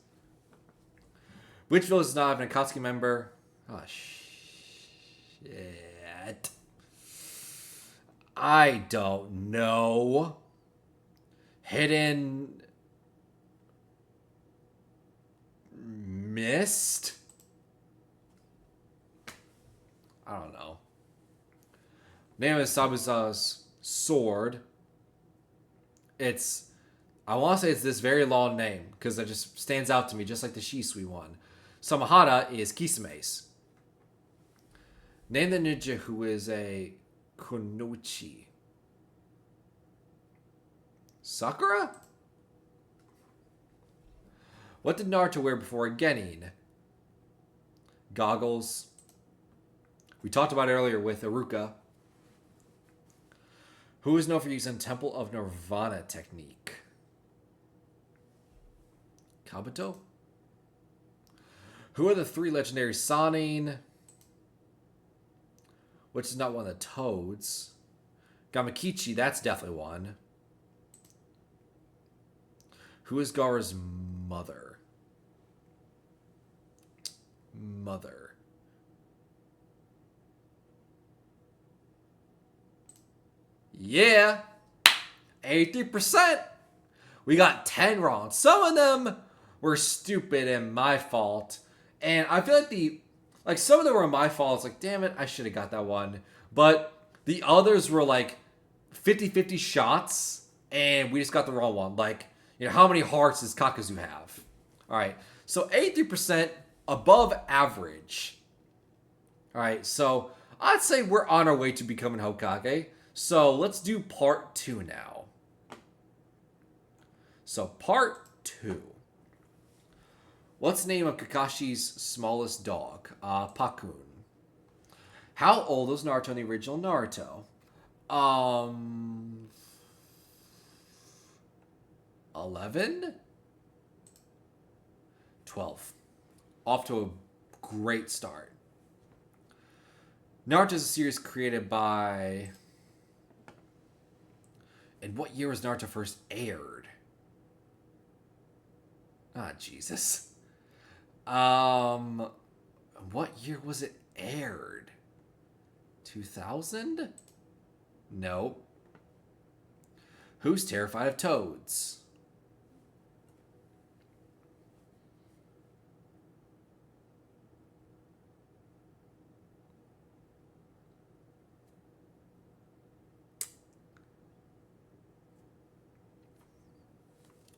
Which village does not have an Akatsuki member? Oh, shit. I don't know. Hidden Mist? I don't know. Name is Sabusa's sword. It's... I want to say it's this very long name, because it just stands out to me, just like the Shisui one. Samahara is Kisame's. Name the ninja who is a Kunoichi. Sakura? What did Naruto wear before Genin? Goggles. We talked about it earlier with Iruka. Who is known for using Temple of Nirvana technique? Kabuto? Who are the 3 legendary Sannin? Which is not one of the Toads. Gamakichi, that's definitely one. Who is Gaara's mother? Mother. Yeah! 80%! We got 10 wrong. Some of them were stupid and my fault. And I feel like some of them were my fault. It's like, damn it, I should have got that one. But the others were like 50-50 shots and we just got the wrong one. Like, you know, how many hearts does Kakuzu have? Alright, so 83% above average. Alright, so I'd say we're on our way to becoming Hokage. So let's do part 2 now. So part 2. What's the name of Kakashi's smallest dog? Pakun. How old was Naruto in the original Naruto? 11? 12. Off to a great start. Naruto is a series created by... In what year was Naruto first aired? Ah, Jesus. What year was it aired? 2000? Nope. Who's terrified of toads?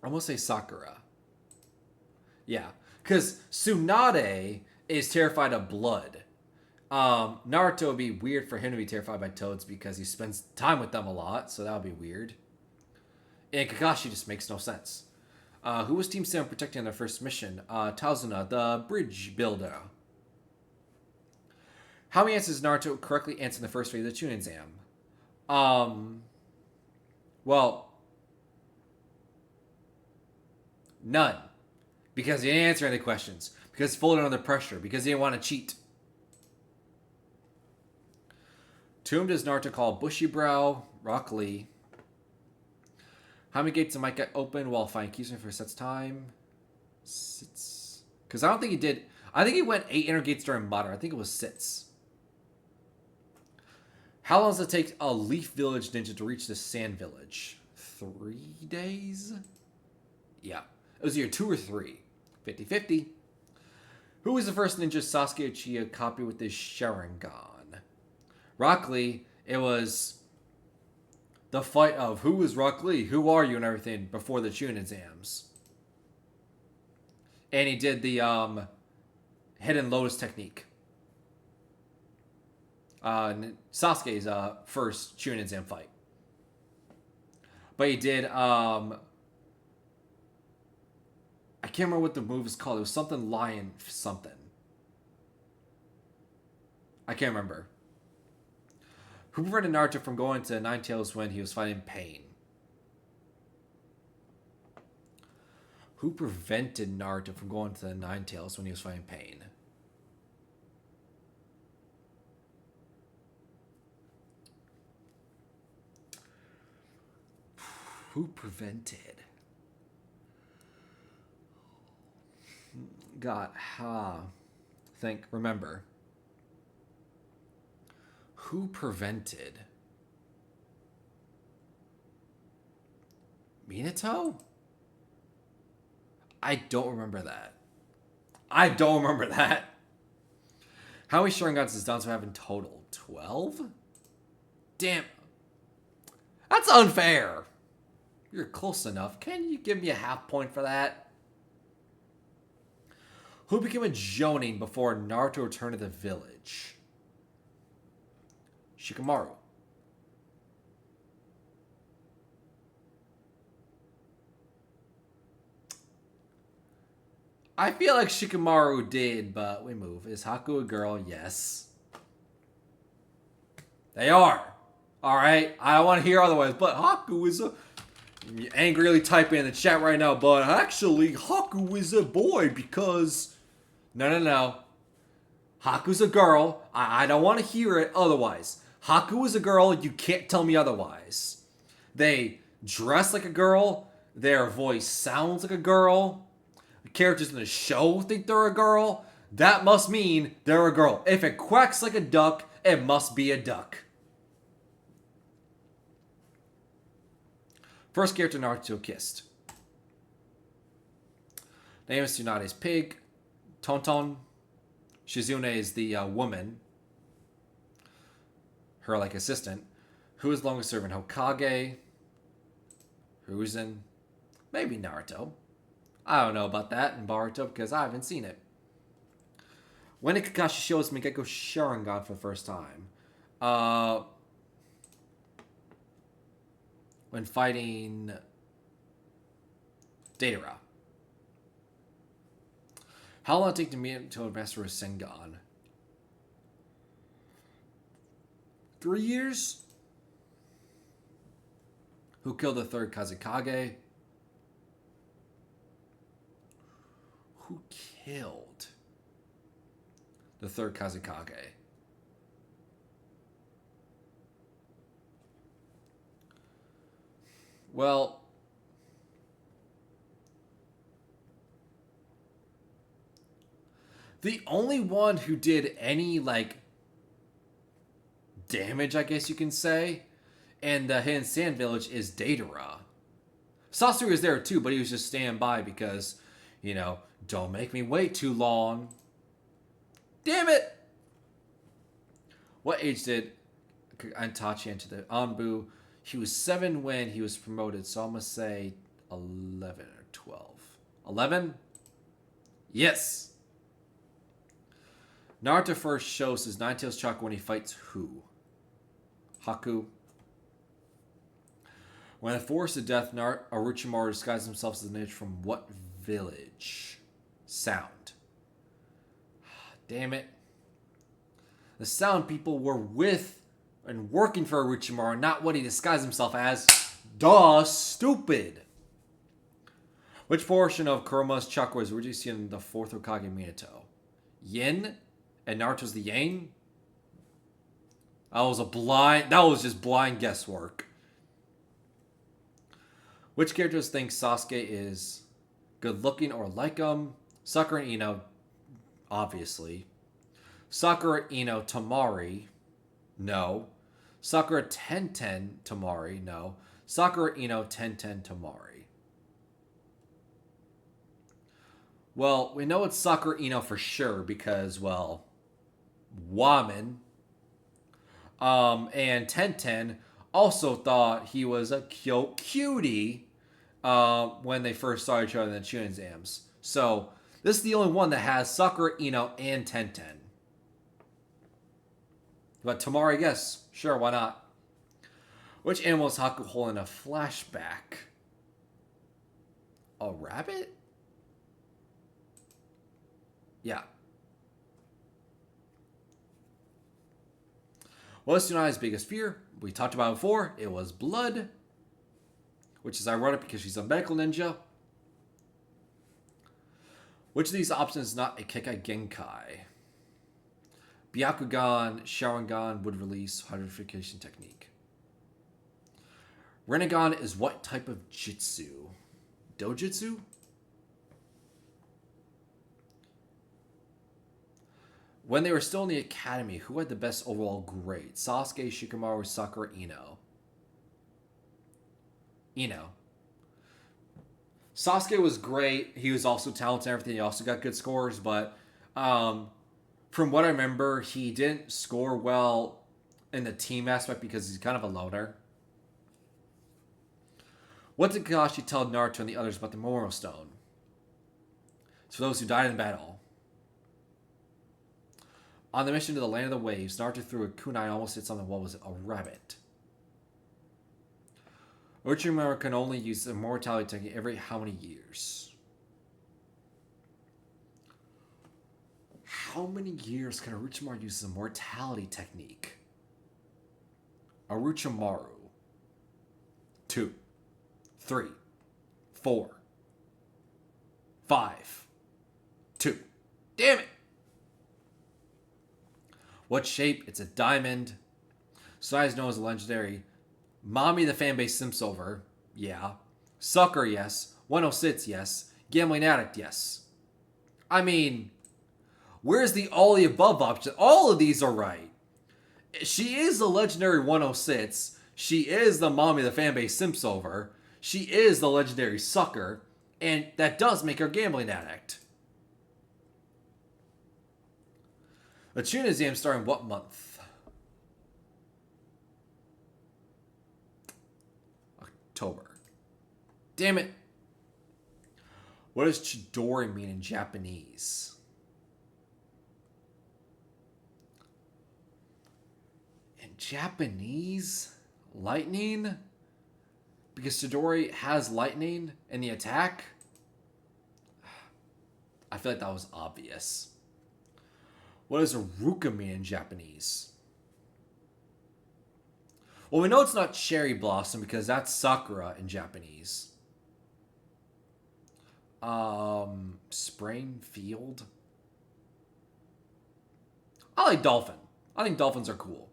I'm gonna say Sakura. Yeah, because Tsunade is terrified of blood. Naruto would be weird for him to be terrified by toads because he spends time with them a lot, so that would be weird. And Kakashi just makes no sense. Who was Team 7 protecting on their first mission? Tazuna, the bridge builder. How many answers did Naruto correctly answer in the first phase of the Chunin exam? Well, none. Because he didn't answer any questions. Because he folded under pressure. Because he didn't want to cheat. To whom does Naruto call Bushibrow? Rock Lee. How many gates did Mike get open while finding Kisame for Set's time? Six. Because I don't think he did. I think he went 8 inner gates during Butter. I think it was 6. How long does it take a Leaf Village ninja to reach the Sand Village? 3 days? Yeah. It was either 2 or 3. 50-50. Who was the first ninja Sasuke Uchiha copied with his Sharingan? Rock Lee. It was the fight of who is Rock Lee, who are you, and everything before the Chunin exams. And he did the Hidden Lotus technique. Sasuke's first Chunin exam fight. But he did I can't remember what the move is called. It was something lion something. I can't remember. Who prevented Naruto from going to Nine Tails when he was fighting Pain? Who prevented Naruto from going to the Nine Tails when he was fighting Pain? Who prevented? God, remember. Who prevented? Minato? I don't remember that. How many Sharingans does Danzo have in total? 12? Damn. That's unfair. You're close enough. Can you give me a half point for that? Who became a Jonin before Naruto returned to the village? Shikamaru. I feel like Shikamaru did, but we move. Is Haku a girl? Yes. They are. Alright? I don't want to hear otherwise, but Haku is a... You're angrily typing in the chat right now, but actually, Haku is a boy because... No. Haku's a girl. I don't want to hear it otherwise. Haku is a girl. You can't tell me otherwise. They dress like a girl. Their voice sounds like a girl. The characters in the show think they're a girl. That must mean they're a girl. If it quacks like a duck, it must be a duck. First character Naruto kissed. Name is Tsunade's pig. Tonton. Shizune is the woman. Her like assistant. Who is longest serving Hokage? Hiruzen. Maybe Naruto. I don't know about that in Boruto because I haven't seen it. When did Kakashi show his Mingekyo Sharingan for the first time? When fighting Deidara. How long did it take to meet to master Rasengan? 3 years? Who killed the third Kazekage? Who killed the third Kazekage? Well, the only one who did any, like, damage, I guess you can say, in the Hidden Sand Village is Deidara. Sasori was there too, but he was just standing by because, you know, don't make me wait too long. Damn it! What age did Itachi enter the Anbu? He was 7 when he was promoted, so I'm going to say 11 or 12. 11? Yes! Naruto first shows his Nine-Tails chakra when he fights who? Haku. When the forest of death, Orochimaru disguised himself as a ninja from what village? Sound. Damn it. The Sound people were with and working for Orochimaru, not what he disguised himself as. Duh, stupid. Which portion of Kuroma's chakra was originally seen in the fourth Hokage Minato? Yin? And Naruto's the Yang? That was just blind guesswork. Which characters think Sasuke is good looking or like him? Sakura and Ino, obviously. Sakura, Ino, Tamari, no. Sakura Tenten Tamari, no. Sakura Ino Tenten Tamari. Well, we know it's Sakura Ino for sure because, well, woman. And Tenten also thought he was a cutie when they first saw each other in the Chunin exams. So this is the only one that has Sakura Ino and Tenten. But Tamari, yes, sure, why not? Which animal is Hakuho in a flashback? A rabbit? Yeah. What is Tsunade's biggest fear? We talked about it before. It was blood. Which is ironic because she's a medical ninja. Which of these options is not a Kekai Genkai? Byakugan, Sharingan would release hydrification technique. Rinnegan is what type of jutsu? Dojutsu? When they were still in the academy, who had the best overall grade? Sasuke, Shikamaru, Sakura, Ino. Ino. Sasuke was great. He was also talented and everything. He also got good scores, but from what I remember, he didn't score well in the team aspect because he's kind of a loner. What did Kakashi tell Naruto and the others about the Memorial Stone? It's for those who died in battle. On the mission to the Land of the Waves, Naruto threw a kunai and almost hit something. What was it? A rabbit. Orochimaru can only use the immortality technique every how many years? How many years can Orochimaru use the immortality technique? Orochimaru. 2, 3, 4, 5, 2. Damn it! What shape? It's a diamond. Sai is known as a legendary Mommy the fanbase Simsilver. Yeah. Sucker, yes. 106, yes. Gambling addict, yes. I mean, where's the all the above option? All of these are right. She is the legendary 106. She is the Mommy the fanbase Simsilver. She is the legendary Sucker. And that does make her a gambling addict. The Chunin exam starting what month? October. Damn it. What does Chidori mean in Japanese? In Japanese? Lightning? Because Chidori has lightning in the attack? I feel like that was obvious. What does Ruka mean in Japanese? Well, we know it's not cherry blossom because that's Sakura in Japanese. Spring field? I like dolphin. I think dolphins are cool.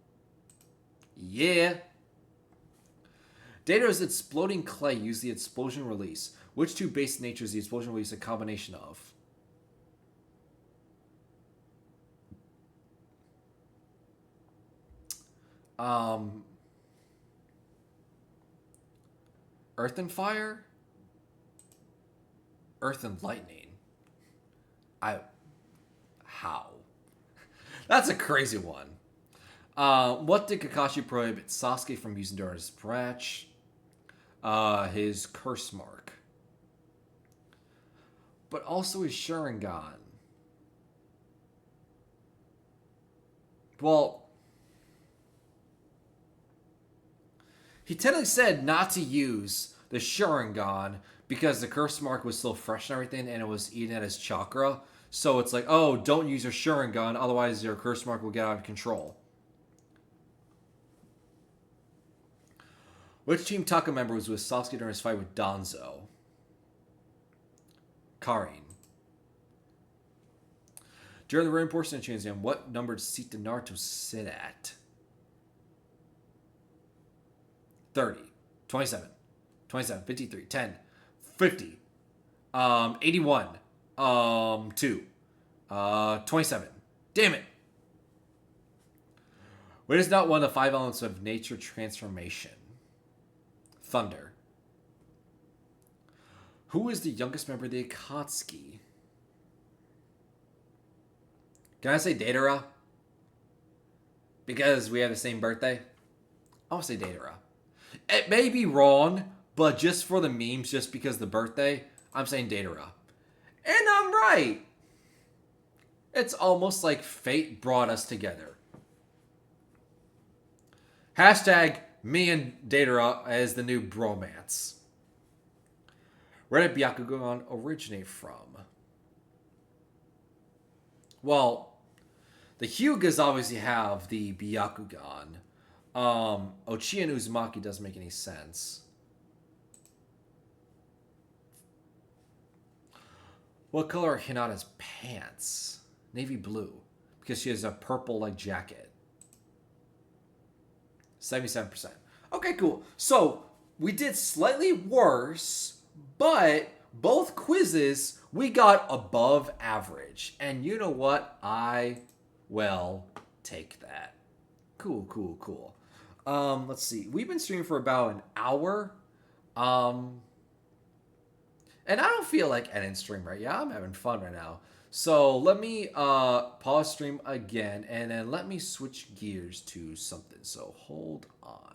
Yeah. Data's exploding clay use the explosion release. Which two basic natures the explosion release a combination of? Earth and fire? Earth and lightning. How? That's a crazy one. What did Kakashi prohibit Sasuke from using during his match? His curse mark. But also his Sharingan. Well, he technically said not to use the Sharingan because the curse mark was still fresh and everything and it was eating at his chakra. So it's like, oh, don't use your Sharingan, otherwise your curse mark will get out of control. Which Team Taka member was with Sasuke during his fight with Danzo? Karin. During the Rain portion of Chunin exam, what numbered seat did Naruto sit at? 30, 27, 27, 53, 10, 50, 81, 2, 27. Damn it. What is not one of the five elements of nature transformation? Thunder. Who is the youngest member of the Akatsuki? Can I say Datara? Because we have the same birthday? I want to say Datara. It may be wrong, but just for the memes, just because the birthday, I'm saying Datara. And I'm right. It's almost like fate brought us together. Hashtag me and Datara as the new bromance. Where did Byakugan originate from? Well, the Hyugas obviously have the Byakugan. Ochi and Uzumaki doesn't make any sense. What color are Hinata's pants? Navy blue. Because she has a purple like jacket. 77%. Okay, cool. So we did slightly worse, but both quizzes we got above average. And you know what? I will take that. Cool, cool, cool. Let's see. We've been streaming for about an hour. And I don't feel like ending stream right. Yeah, I'm having fun right now. So let me pause stream again, and then let me switch gears to something. So hold on.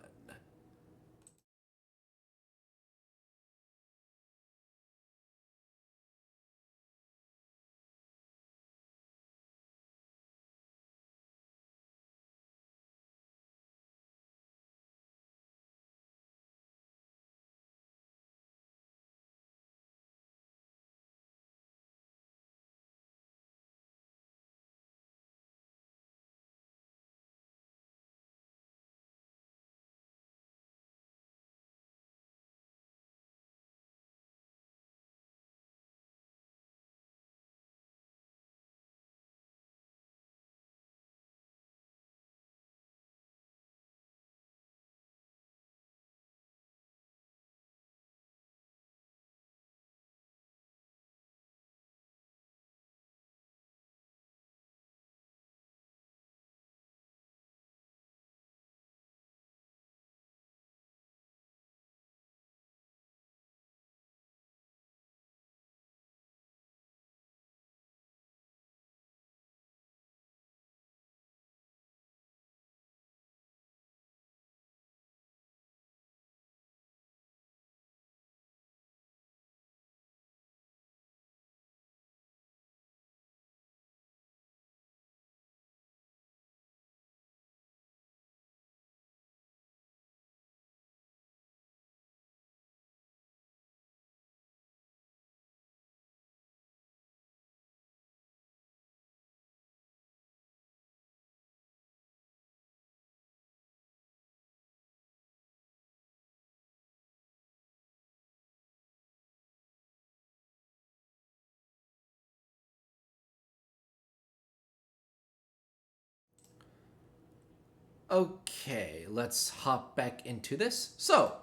Okay, let's hop back into this. So,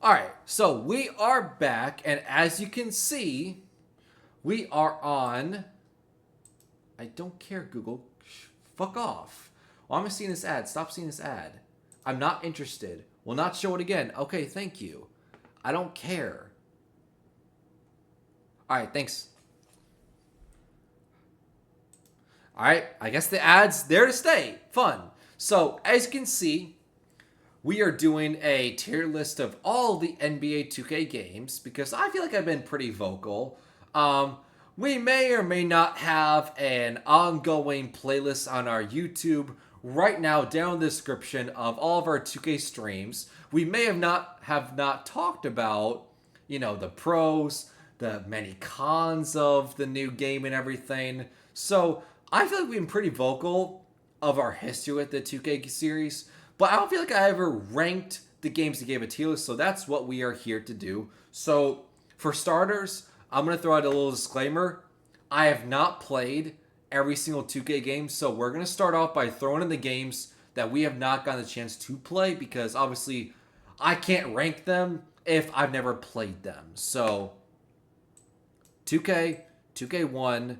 all right, so we are back, and as you can see, we are on. I don't care, Google. Fuck off. Why am I seeing this ad? Stop seeing this ad. I'm not interested. Will not show it again. Okay, thank you. I don't care. All right, thanks. All right, I guess the ad's there to stay. Fun. So, as you can see, we are doing a tier list of all the NBA 2K games because I feel like I've been pretty vocal. We may or may not have an ongoing playlist on our YouTube right now down in the description of all of our 2K streams. We may have not talked about, the pros, the many cons of the new game and everything. So I feel like we've been pretty vocal of our history with the 2K series, but I don't feel like I ever ranked the games that gave a tier list, so that's what we are here to do. So, for starters, I'm going to throw out a little disclaimer. I have not played every single 2K game, so we're going to start off by throwing in the games that we have not gotten the chance to play, because obviously I can't rank them if I've never played them. So, 2K, 2K1,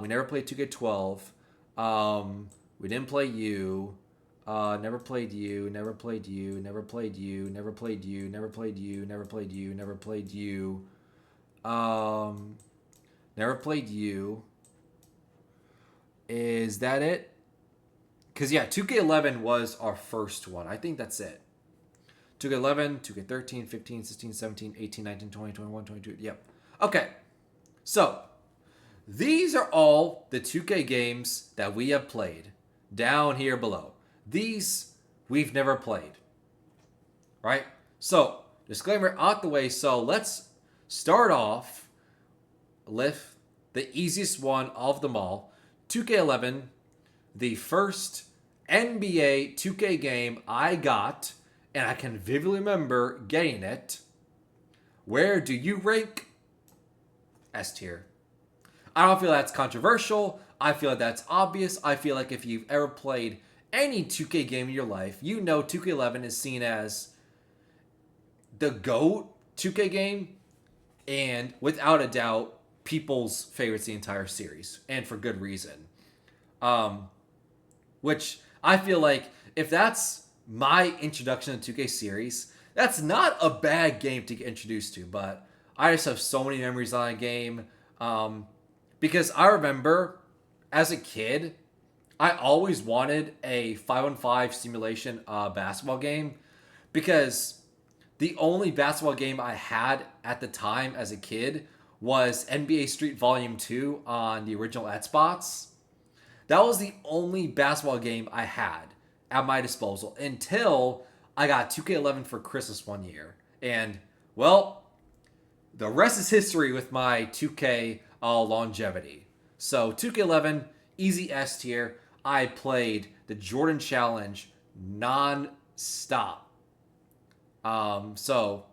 we never played 2K12. We didn't play U. Never played you. Never played you. Never played you. Never played you. Never played you. Never played you. Never played you. Um, Never played you. Is that it? Because yeah, 2K11 was our first one. I think that's it. 2K11, 2K13, 15, 16, 17, 18, 19, 20, 21, 22. Yep. Okay. So, these are all the 2K games that we have played down here below. These we've never played. Right? So, disclaimer out the way. So, let's start off with the easiest one of them all 2K11, the first NBA 2K game I got, and I can vividly remember getting it. Where do you rank? S tier. I don't feel that's controversial. I feel like that's obvious. I feel like if you've ever played any 2K game in your life, you know 2K11 is seen as the GOAT 2K game, and without a doubt, people's favorites the entire series, and for good reason. Um, which I feel like if that's my introduction to 2K series, that's not a bad game to get introduced to, but I just have so many memories on a game. Because I remember as a kid, I always wanted a 5-on-5 simulation basketball game because the only basketball game I had at the time as a kid was NBA Street Volume 2 on the original Xbox. That was the only basketball game I had at my disposal until I got 2K11 for Christmas one year. And, well, the rest is history with my 2K longevity. So 2K11, easy S tier. I played the Jordan Challenge non-stop. So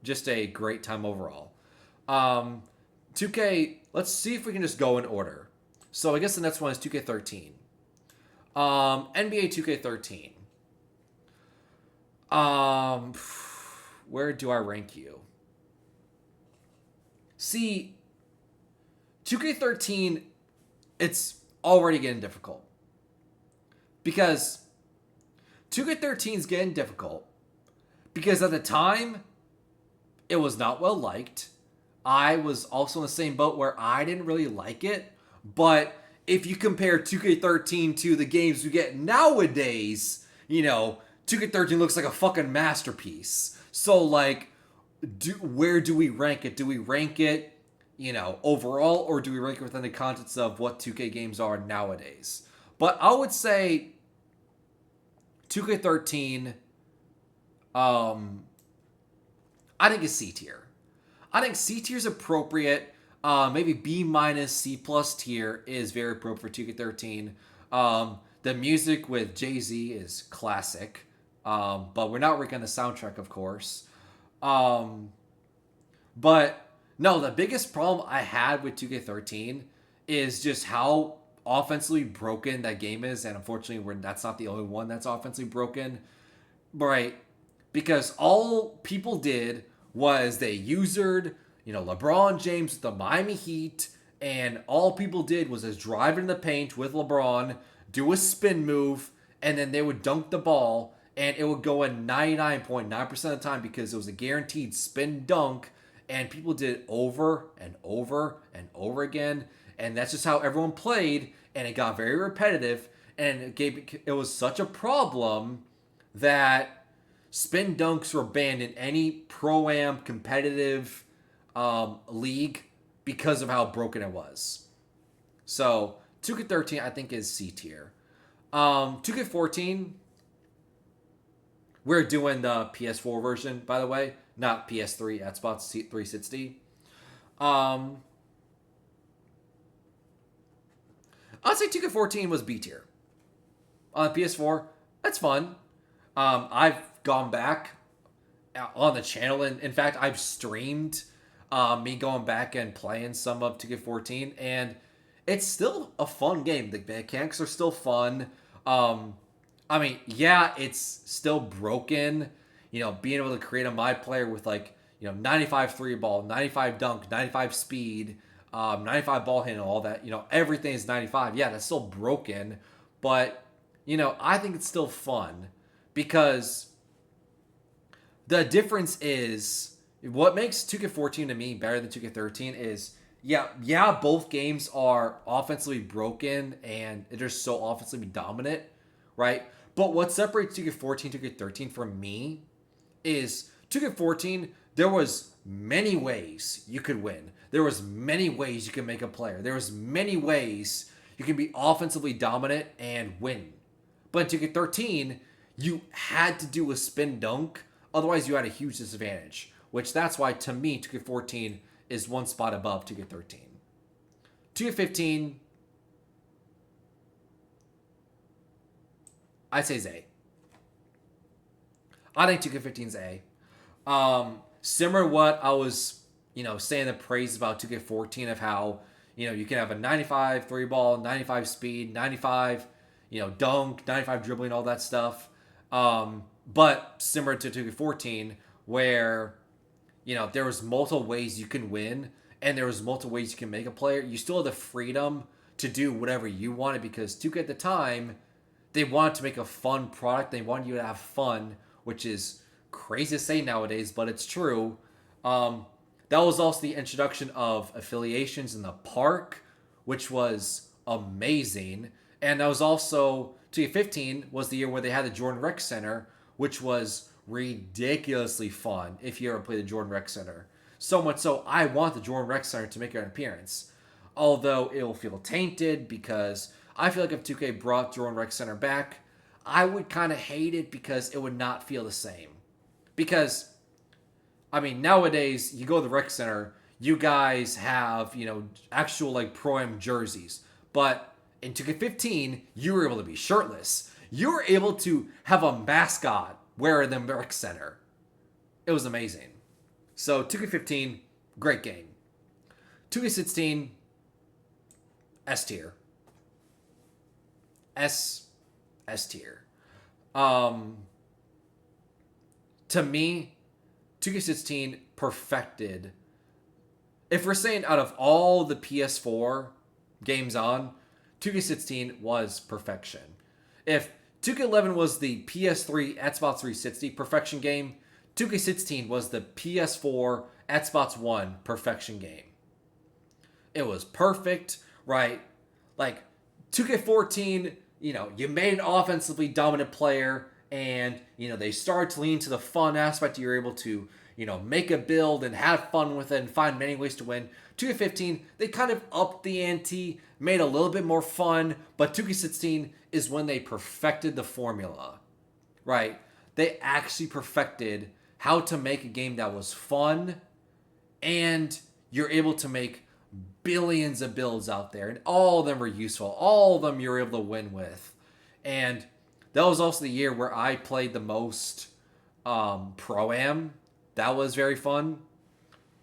just a great time overall. 2K, let's see if we can just go in order. So I guess the next one is 2K13. NBA 2K13. Where do I rank you? See, 2K13, it's already getting difficult. Because 2K13 is getting difficult. Because at the time, it was not well liked. I was also in the same boat where I didn't really like it. But if you compare 2K13 to the games we get nowadays, 2K13 looks like a fucking masterpiece. So, like, where do we rank it? Do we rank it, overall, or do we rank it within the context of what 2K games are nowadays? But I would say 2K13, I think is C tier. I think C tier is appropriate. Maybe B minus C plus tier is very appropriate for 2K13. The music with Jay-Z is classic. But we're not ranking the soundtrack, of course. But no, the biggest problem I had with 2K13 is just how offensively broken that game is, and unfortunately, that's not the only one that's offensively broken, right? Because all people did was they usered, LeBron James with the Miami Heat, and all people did was just drive in the paint with LeBron, do a spin move, and then they would dunk the ball, and it would go in 99.9% of the time because it was a guaranteed spin dunk, and people did it over and over and over again, and that's just how everyone played, and it got very repetitive, and it was such a problem that spin dunks were banned in any pro-am competitive league because of how broken it was. So 2K13 I think is C tier. 2K14, we're doing the PS4 version, by the way, not PS3 Xbox 360. I'd say 2K14 was B tier. On PS4, that's fun. I've gone back on the channel, and in fact, I've streamed me going back and playing some of 2K14, and it's still a fun game. The mechanics are still fun. It's still broken. Being able to create a my player with 95 three ball, 95 dunk, 95 speed, 95 ball handle, all that. Everything is 95. Yeah, that's still broken, but I think it's still fun because the difference is what makes 2K14 to me better than 2K13 is yeah, both games are offensively broken and they're so offensively dominant, right? But what separates 2K14 2K13 from me is 2K14 there was many ways you could win. There was many ways you could make a player. There was many ways you can be offensively dominant and win. But in 2K13, you had to do a spin dunk, otherwise you had a huge disadvantage. Which that's why to me 2K14 is one spot above 2K13. 2K15, I'd say is A. I think 2K15 is A. Similar to what I was, saying the praise about 2K14 of how, you can have a 95 three ball, 95 speed, 95, dunk, 95 dribbling, all that stuff. But similar to 2K14, where, there was multiple ways you can win and there was multiple ways you can make a player, you still have the freedom to do whatever you wanted because 2K at the time, they wanted to make a fun product. They wanted you to have fun, which is crazy to say nowadays, but it's true. That was also the introduction of affiliations in the park, which was amazing. And that was also 2015 was the year where they had the Jordan Rec Center, which was ridiculously fun if you ever played the Jordan Rec Center. So much so, I want the Jordan Rec Center to make an appearance. Although it will feel tainted because I feel like if 2K brought Jordan Rec Center back, I would kind of hate it because it would not feel the same. Because, nowadays, you go to the rec center, you guys have, actual, Pro-Am jerseys. But in 2K15, you were able to be shirtless. You were able to have a mascot wear the rec center. It was amazing. So, 2K15, great game. 2K16, S tier. S tier. To me, 2K16 perfected. If we're saying out of all the PS4 games on, 2K16 was perfection. If 2K11 was the PS3 Xbox 360 perfection game, 2K16 was the PS4 Xbox One perfection game. It was perfect, right? 2K14, you made an offensively dominant player and, they started to lean to the fun aspect. You're able to, make a build and have fun with it and find many ways to win. 2K15, they kind of upped the ante, made a little bit more fun, but 2K16 is when they perfected the formula, right? They actually perfected how to make a game that was fun and you're able to make billions of builds out there and all of them were useful. All of them you're able to win with. And that was also the year where I played the most Pro-Am. That was very fun.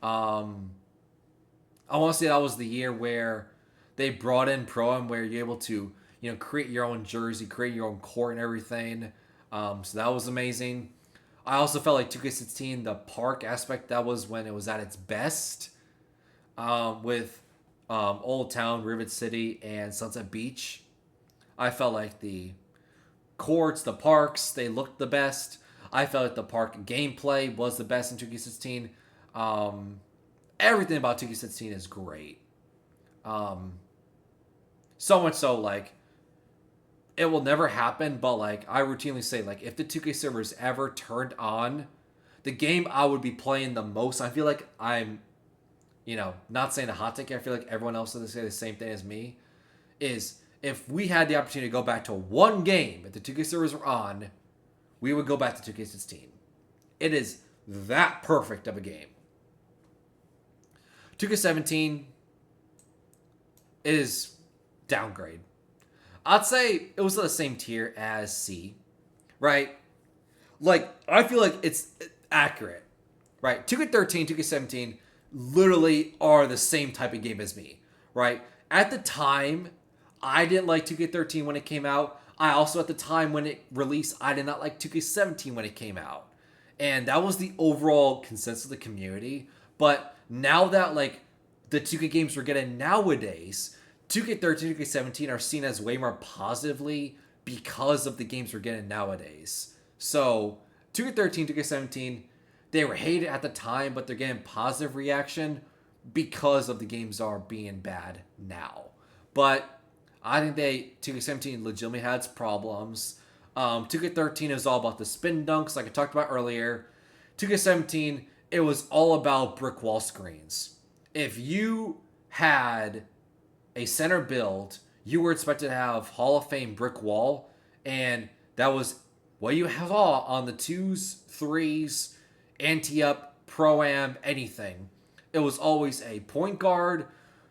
I want to say that was the year where they brought in Pro-Am where you're able to, create your own jersey, create your own court and everything. So that was amazing. I also felt like 2K16, the park aspect, that was when it was at its best. With Old Town, Rivet City, and Sunset Beach. I felt like the courts, the parks, they looked the best. I felt like the park gameplay was the best in 2K16. Everything about 2K16 is great. So much so, it will never happen, but, I routinely say, if the 2K servers ever turned on, the game I would be playing the most, I feel like I'm, not saying a hot take, I feel like everyone else is say the same thing as me, is if we had the opportunity to go back to one game, if the 2K servers were on, we would go back to 2K16. It is that perfect of a game. 2K17 is downgrade. I'd say it was the same tier as C, right? I feel like it's accurate, right? 2K13, 2K17 literally are the same type of game as me, right? At the time, I didn't like 2K13 when it came out. I also, at the time when it released, I did not like 2K17 when it came out. And that was the overall consensus of the community. But now that, the 2K games we're getting nowadays, 2K13, 2K17 are seen as way more positively because of the games we're getting nowadays. So 2K13, 2K17, they were hated at the time, but they're getting positive reaction because of the games are being bad now. But I think 2K17 legitimately had its problems. 2K13 is all about the spin dunks, like I talked about earlier. 2K17, it was all about brick wall screens. If you had a center build, you were expected to have Hall of Fame brick wall, and that was what you saw on the twos, threes, anti-up, pro-am, anything. It was always a point guard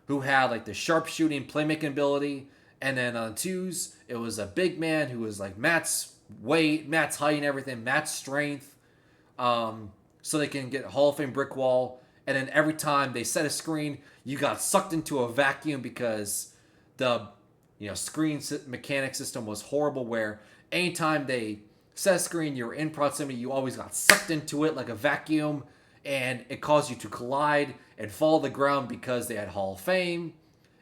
who had like the sharpshooting, playmaking ability, and then on the twos, it was a big man who was like Matt's weight, Matt's height, and everything, Matt's strength, so they can get Hall of Fame brick wall. And then every time they set a screen, you got sucked into a vacuum because the screen mechanic system was horrible. Where anytime they set a screen, you were in proximity, you always got sucked into it like a vacuum, and it caused you to collide and fall to the ground because they had Hall of Fame,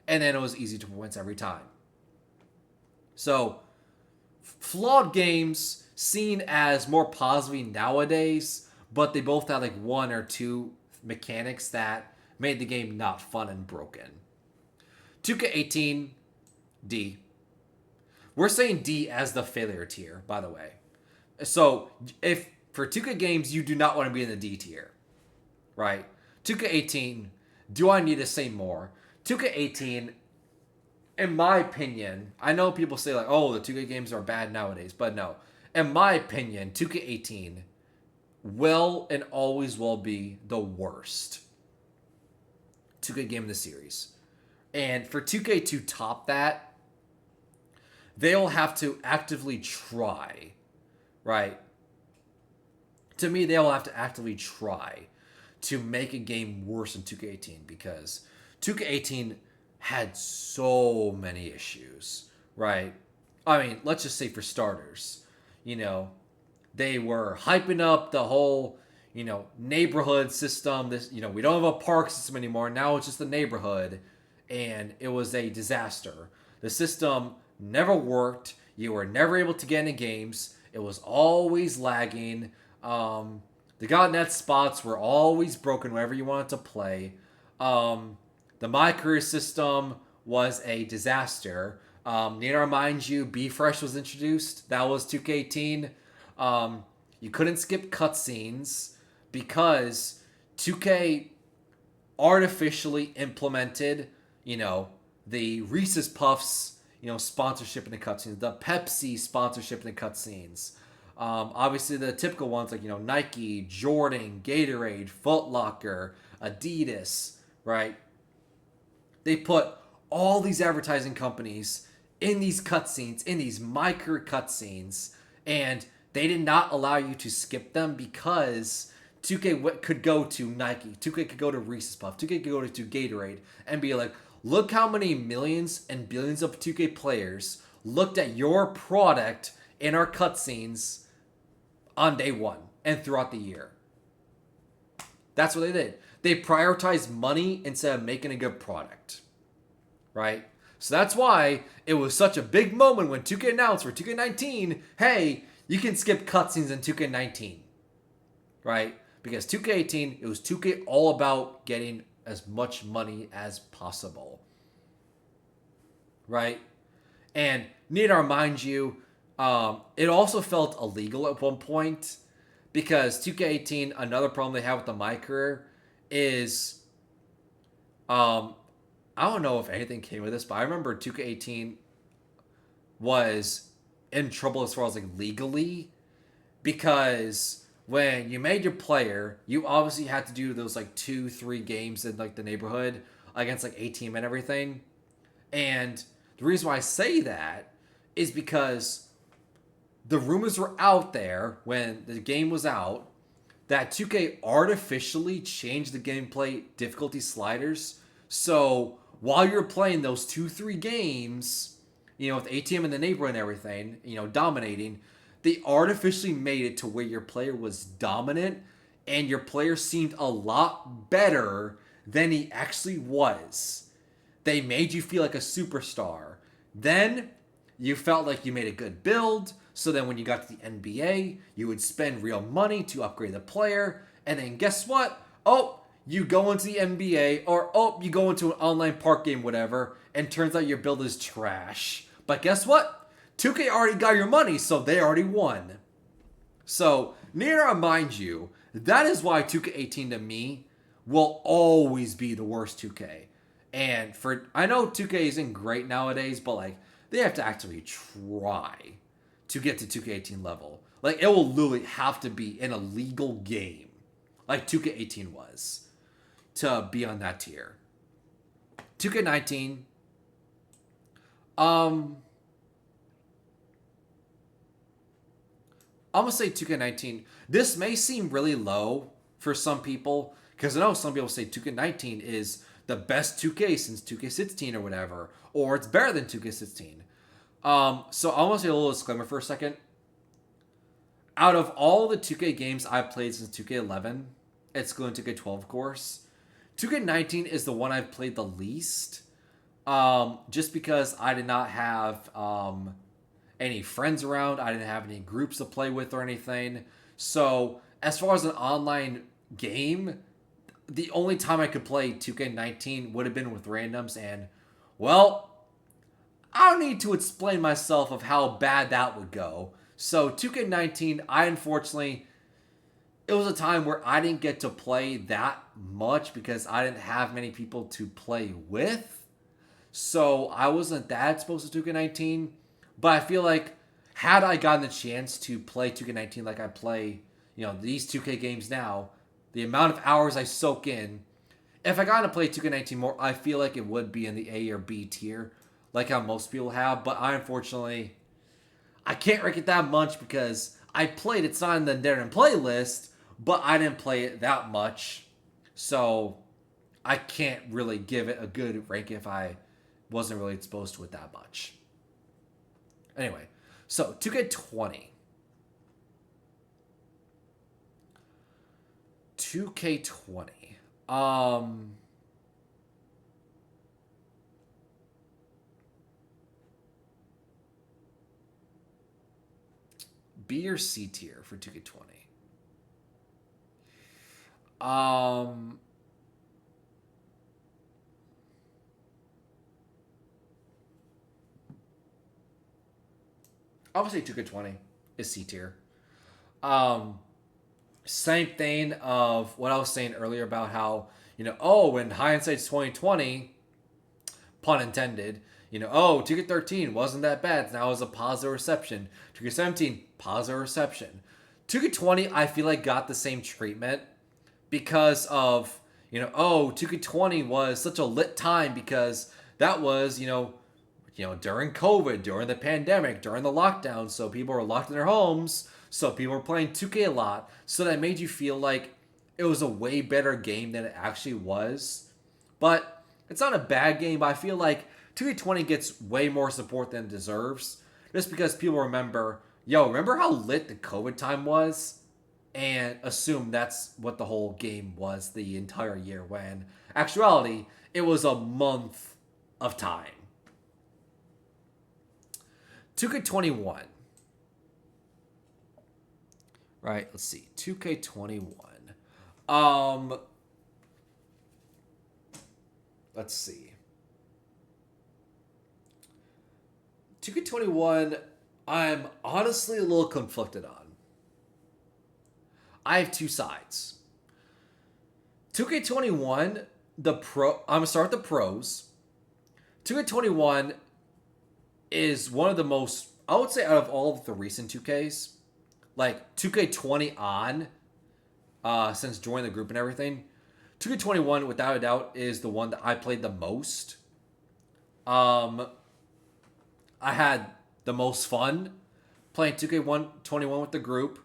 and then it was easy to points every time. So, flawed games seen as more positively nowadays, but they both had like one or two mechanics that made the game not fun and broken. 2K18, D. We're saying D as the failure tier, by the way. So, if for 2K games, you do not want to be in the D tier, right? 2K18, do I need to say more? 2K18, in my opinion, I know people say like, oh, the 2K games are bad nowadays, but no. In my opinion, 2K18 will and always will be the worst 2K game in the series. And for 2K to top that, they'll have to actively try, right? To me, they'll have to actively try to make a game worse than 2K18 because 2K18 had so many issues, right? I mean, let's just say for starters, they were hyping up the whole, neighborhood system. This, we don't have a park system anymore. Now it's just the neighborhood. And it was a disaster. The system never worked. You were never able to get into games. It was always lagging. The .NET spots were always broken whenever you wanted to play. The My Career system was a disaster. Need to remind you, B-Fresh was introduced. That was 2K18. You couldn't skip cutscenes because 2K artificially implemented, the Reese's Puffs, sponsorship in the cutscenes, the Pepsi sponsorship in the cutscenes. Obviously, the typical ones like, Nike, Jordan, Gatorade, Foot Locker, Adidas, right? They put all these advertising companies in these cutscenes, in these micro cutscenes, and they did not allow you to skip them because 2K could go to Nike, 2K could go to Reese's Puff, 2K could go to Gatorade, and be like, look how many millions and billions of 2K players looked at your product in our cutscenes on day one and throughout the year. That's what they did. They prioritized money instead of making a good product. Right? So that's why it was such a big moment when 2K announced for 2K19, hey, you can skip cutscenes in 2K19. Right? Because 2K18, it was 2K all about getting as much money as possible. Right? And need to remind you, it also felt illegal at one point because 2K18, another problem they have with the My Career is, I don't know if anything came with this, but I remember 2K18 was in trouble as far as like legally because when you made your player, you obviously had to do those like 2-3 games in like the neighborhood against like A team and everything. And the reason why I say that is because the rumors were out there when the game was out that 2K artificially changed the gameplay difficulty sliders. So while you're playing those 2-3 games, with ATM in the neighborhood and everything, dominating, they artificially made it to where your player was dominant and your player seemed a lot better than he actually was. They made you feel like a superstar. Then You felt like you made a good build. So then when you got to the NBA, you would spend real money to upgrade the player. And then guess what? Oh, you go into the NBA, or oh, you go into an online park game, whatever, and turns out your build is trash. But guess what? 2K already got your money, so they already won. So, need to remind you, that is why 2K18 to me will always be the worst 2K. And I know 2K isn't great nowadays, but like they have to actually try to get to 2K18 level. Like it will literally have to be an illegal game, like 2K18 was, to be on that tier. 2K19, I'm gonna say 2K19. This may seem really low for some people because I know some people say 2K19 is the best 2K since 2K16 or whatever, or it's better than 2K16. So I want to say a little disclaimer for a second. Out of all the 2K games I've played since 2K11, excluding 2K12, of course, 2K19 is the one I've played the least. Just because I did not have any friends around, I didn't have any groups to play with or anything. So as far as an online game, the only time I could play 2K19 would have been with randoms, and well, I don't need to explain myself of how bad that would go. So 2K19, it was a time where I didn't get to play that much because I didn't have many people to play with. So I wasn't that exposed to 2K19. But I feel like had I gotten the chance to play 2K19 like I play, these 2K games now, the amount of hours I soak in, if I got to play 2K19 more, I feel like it would be in the A or B tier, like how most people have. But I can't rank it that much because I played it's not in the Darren playlist, but I didn't play it that much. So I can't really give it a good rank if I wasn't really exposed to it that much. Anyway, so 2K20. 2K20. B or C tier for 2K20? Obviously 2K20 is C tier. Same thing of what I was saying earlier about how, in hindsight's 2020, pun intended, 2K13 wasn't that bad. Now it was a positive reception. 2K17, positive reception. 2K20, I feel like got the same treatment because of, 2K20 was such a lit time because that was, during COVID, during the pandemic, during the lockdown, so people were locked in their homes, so people were playing 2K a lot, so that made you feel like it was a way better game than it actually was. But it's not a bad game, but I feel like 2K20 gets way more support than it deserves, just because people remember how lit the COVID time was? And assume that's what the whole game was the entire year, when actuality, it was a month of time. 2K21. Right, let's see. 2K21. Let's see. 2K21, I'm honestly a little conflicted on. I have two sides. 2K21, I'm gonna start with the pros. 2K21 is one of the most, I would say, out of all of the recent 2Ks, like 2K20 on, since joining the group and everything, 2K21 without a doubt is the one that I played the most. I had the most fun playing 2K21 with the group.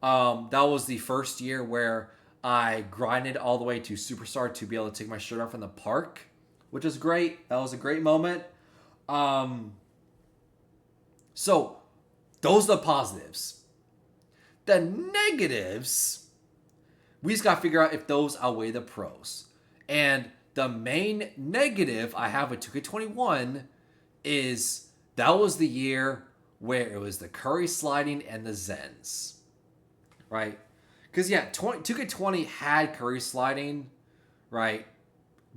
That was the first year where I grinded all the way to Superstar to be able to take my shirt off in the park, which is great. That was a great moment. So, those are the positives. The negatives, we just got to figure out if those outweigh the pros. And the main negative I have with 2K21 is that was the year where it was the Curry sliding and the Zens, right? Because yeah, 2K20 had Curry sliding, right?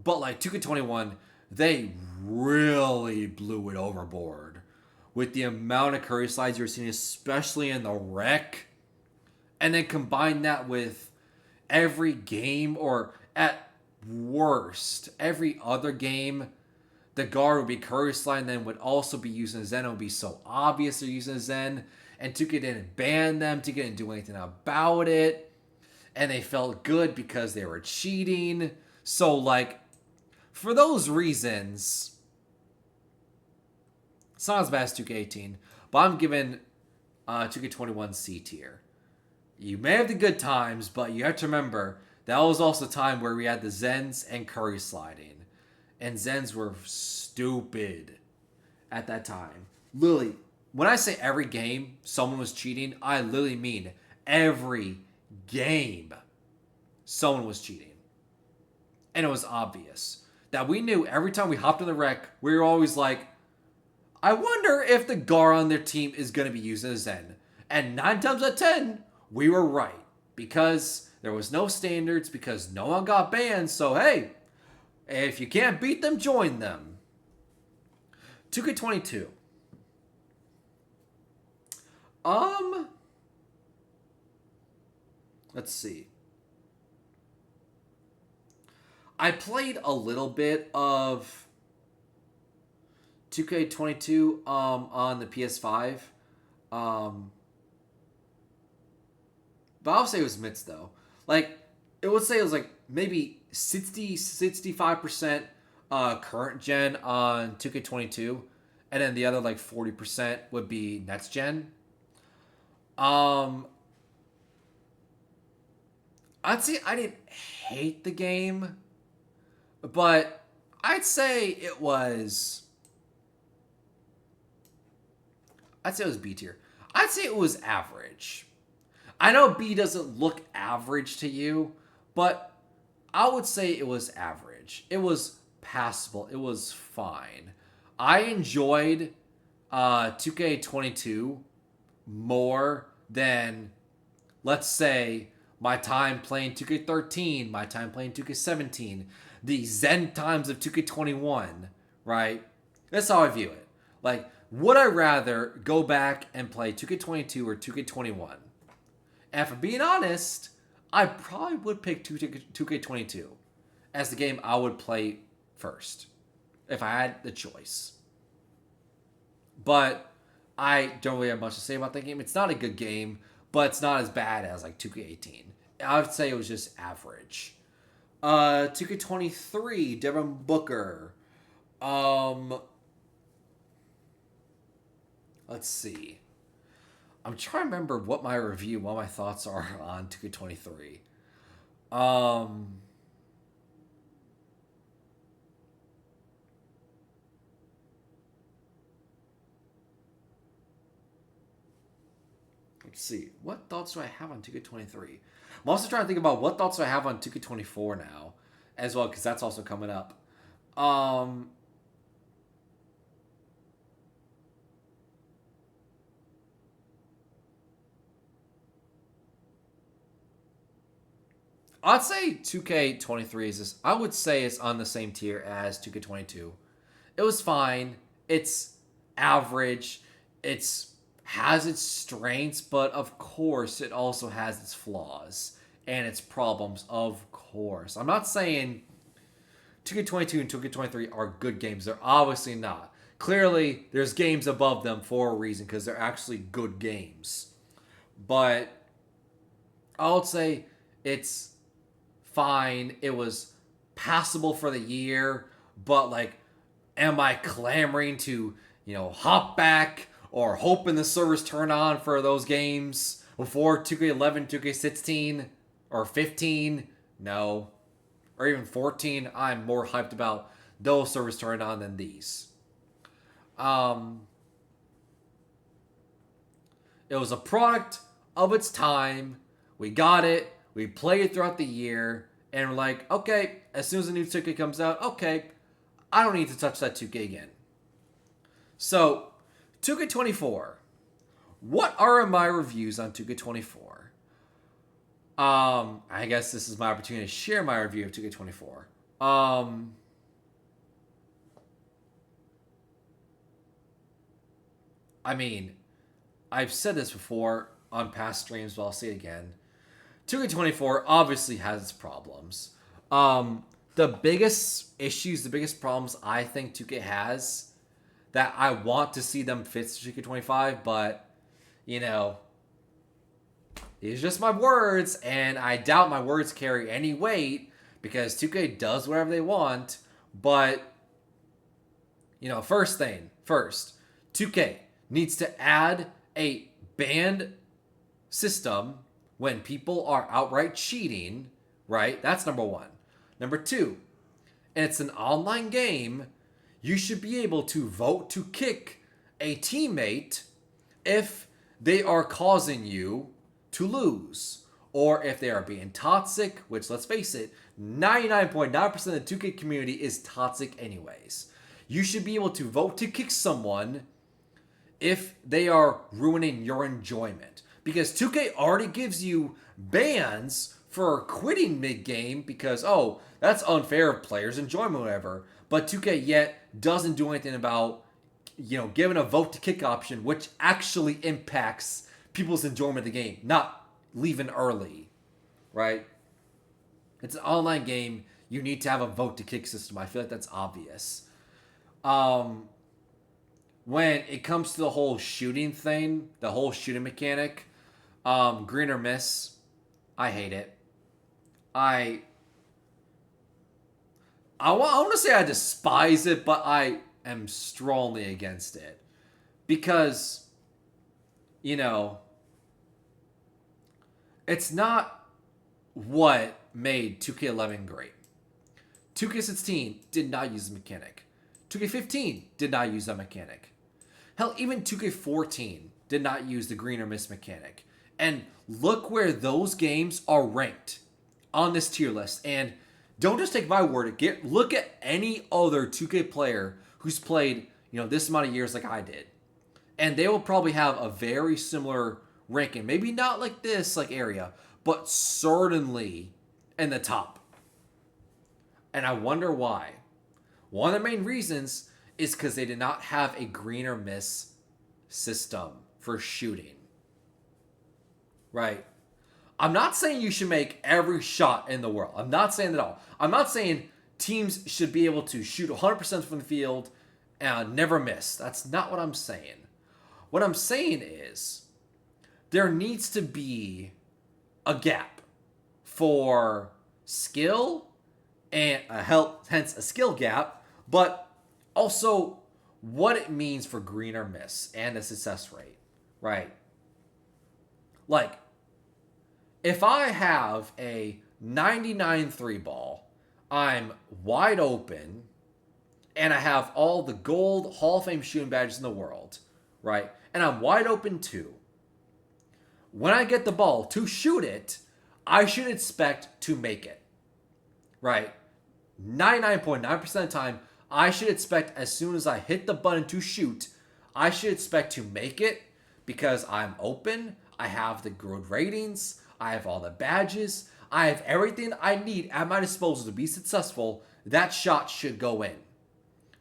But like 2K21, they really blew it overboard with the amount of Curry slides you're seeing, especially in the rec. And then combine that with every game, or at worst, every other game, the guard would be Curry sliding, then would also be using Zen. It would be so obvious they're using Zen. And 2K didn't ban them. 2K didn't do anything about it. And they felt good because they were cheating. So, like, for those reasons, it's not as bad as 2K18, but I'm giving 2K21 C tier. You may have the good times, but you have to remember that was also a time where we had the Zens and Curry sliding. And Zens were stupid at that time. Literally, when I say every game someone was cheating, I literally mean every game someone was cheating. And it was obvious that we knew every time we hopped in the rec, we were always like, I wonder if the guard on their team is going to be using a Zen. And 9 times out of 10, we were right. Because there was no standards, because no one got banned. So, hey, if you can't beat them, join them. 2K22. Let's see. I played a little bit of 2K22 on the PS5. But I'll say it was mixed though. Like, it would say it was like maybe 65% current gen on 2K22, and then the other like 40% would be next gen. I'd say I didn't hate the game, but I'd say it was. I'd say it was B tier. I'd say it was average. I know B doesn't look average to you, but I would say it was average. It was passable. It was fine. I enjoyed 2K22 more than, let's say, my time playing 2K13, my time playing 2K17, the Zen times of 2K21, right? That's how I view it. Like, would I rather go back and play 2K22 or 2K21? And if I'm being honest, I probably would pick 2K22 as the game I would play first if I had the choice. But I don't really have much to say about that game. It's not a good game, but it's not as bad as like 2K18. I would say it was just average. 2K23, Devin Booker. Let's see. I'm trying to remember what my thoughts are on 2K23. Let's see. What thoughts do I have on 2K23? I'm also trying to think about what thoughts do I have on 2K24 now, as well, because that's also coming up. I'd say 2K23 is this. I would say it's on the same tier as 2K22. It was fine. It's average. It's has its strengths, but of course it also has its flaws and its problems, of course. I'm not saying 2K22 and 2K23 are good games. They're obviously not. Clearly, there's games above them for a reason because they're actually good games. But I would say it's fine. It was passable for the year, but like, am I clamoring to, hop back or hoping the servers turn on for those games before 2K11, 2K16, or 15? No. Or even 14, I'm more hyped about those servers turning on than these. It was a product of its time. We got it. We played it throughout the year. And we're like, okay, as soon as a new 2K comes out, okay, I don't need to touch that 2K again. So, 2K24. What are my reviews on 2K24? I guess this is my opportunity to share my review of 2K24. I mean, I've said this before on past streams, but I'll say it again. 2K24 obviously has its problems. The biggest issues, the biggest problems I think 2K has that I want to see them fix 2K25, but you know, these are just my words, and I doubt my words carry any weight because 2K does whatever they want. But first, 2K needs to add a banned system when people are outright cheating, right? That's number one. Number two, and it's an online game, you should be able to vote to kick a teammate if they are causing you to lose, or if they are being toxic, which, let's face it, 99.9% of the 2K community is toxic anyways. You should be able to vote to kick someone if they are ruining your enjoyment. Because 2K already gives you bans for quitting mid-game because, oh, that's unfair of players' enjoyment, whatever. But 2K yet doesn't do anything about, giving a vote to kick option, which actually impacts people's enjoyment of the game, not leaving early, right? It's an online game. You need to have a vote to kick system. I feel like that's obvious. When it comes to the whole shooting thing, the whole shooting mechanic, green or miss, I hate it. I want to say I despise it, but I am strongly against it. Because, it's not what made 2K11 great. 2K16 did not use the mechanic. 2K15 did not use that mechanic. Hell, even 2K14 did not use the green or miss mechanic. And look where those games are ranked on this tier list. And don't just take my word. Look at any other 2K player who's played, this amount of years like I did. And they will probably have a very similar ranking. Maybe not like this, area, but certainly in the top. And I wonder why. One of the main reasons is because they did not have a green or miss system for shooting. Right? I'm not saying you should make every shot in the world. I'm not saying that at all. I'm not saying teams should be able to shoot 100% from the field and never miss. That's not what I'm saying. What I'm saying is there needs to be a gap for skill and hence a skill gap, but also what it means for green or miss and the success rate, right? Like, if I have a 99 3 ball, I'm wide open, and I have all the gold Hall of Fame shooting badges in the world, right? And I'm wide open too. When I get the ball to shoot it, I should expect to make it, right? 99.9% of the time, I should expect as soon as I hit the button to shoot, I should expect to make it because I'm open, I have the good ratings, I have all the badges, I have everything I need at my disposal to be successful. That shot should go in.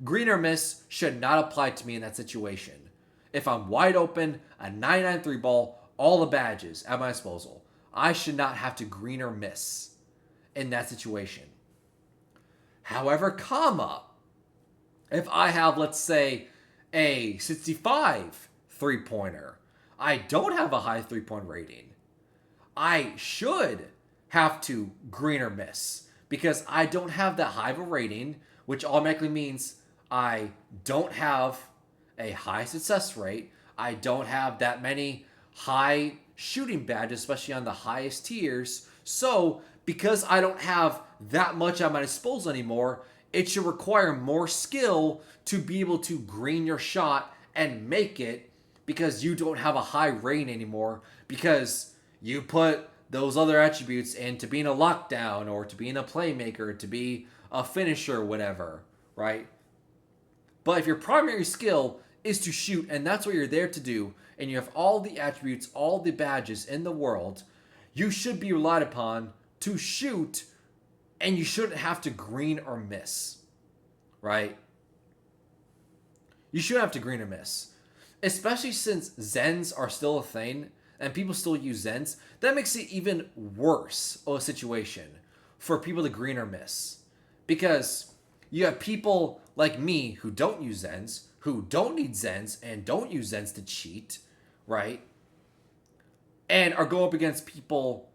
Green or miss should not apply to me in that situation. If I'm wide open, a 99 3 ball, all the badges at my disposal, I should not have to green or miss in that situation. However, if I have, let's say, a 65 3-pointer, I don't have a high 3-point rating, I should have to green or miss because I don't have that high of a rating, which automatically means I don't have a high success rate. I don't have that many high shooting badges, especially on the highest tiers. So, because I don't have that much at my disposal anymore, it should require more skill to be able to green your shot and make it because you don't have a high rating anymore because you put those other attributes into being a lockdown or to being a playmaker, to be a finisher, whatever, right? But if your primary skill is to shoot, and that's what you're there to do, and you have all the attributes, all the badges in the world, you should be relied upon to shoot, and you shouldn't have to green or miss, right? You shouldn't have to green or miss. Especially since Zens are still a thing, and people still use Zens, that makes it even worse of a situation for people to green or miss. Because you have people like me who don't use Zens, who don't need Zens, and don't use Zens to cheat, right? And are going up against people,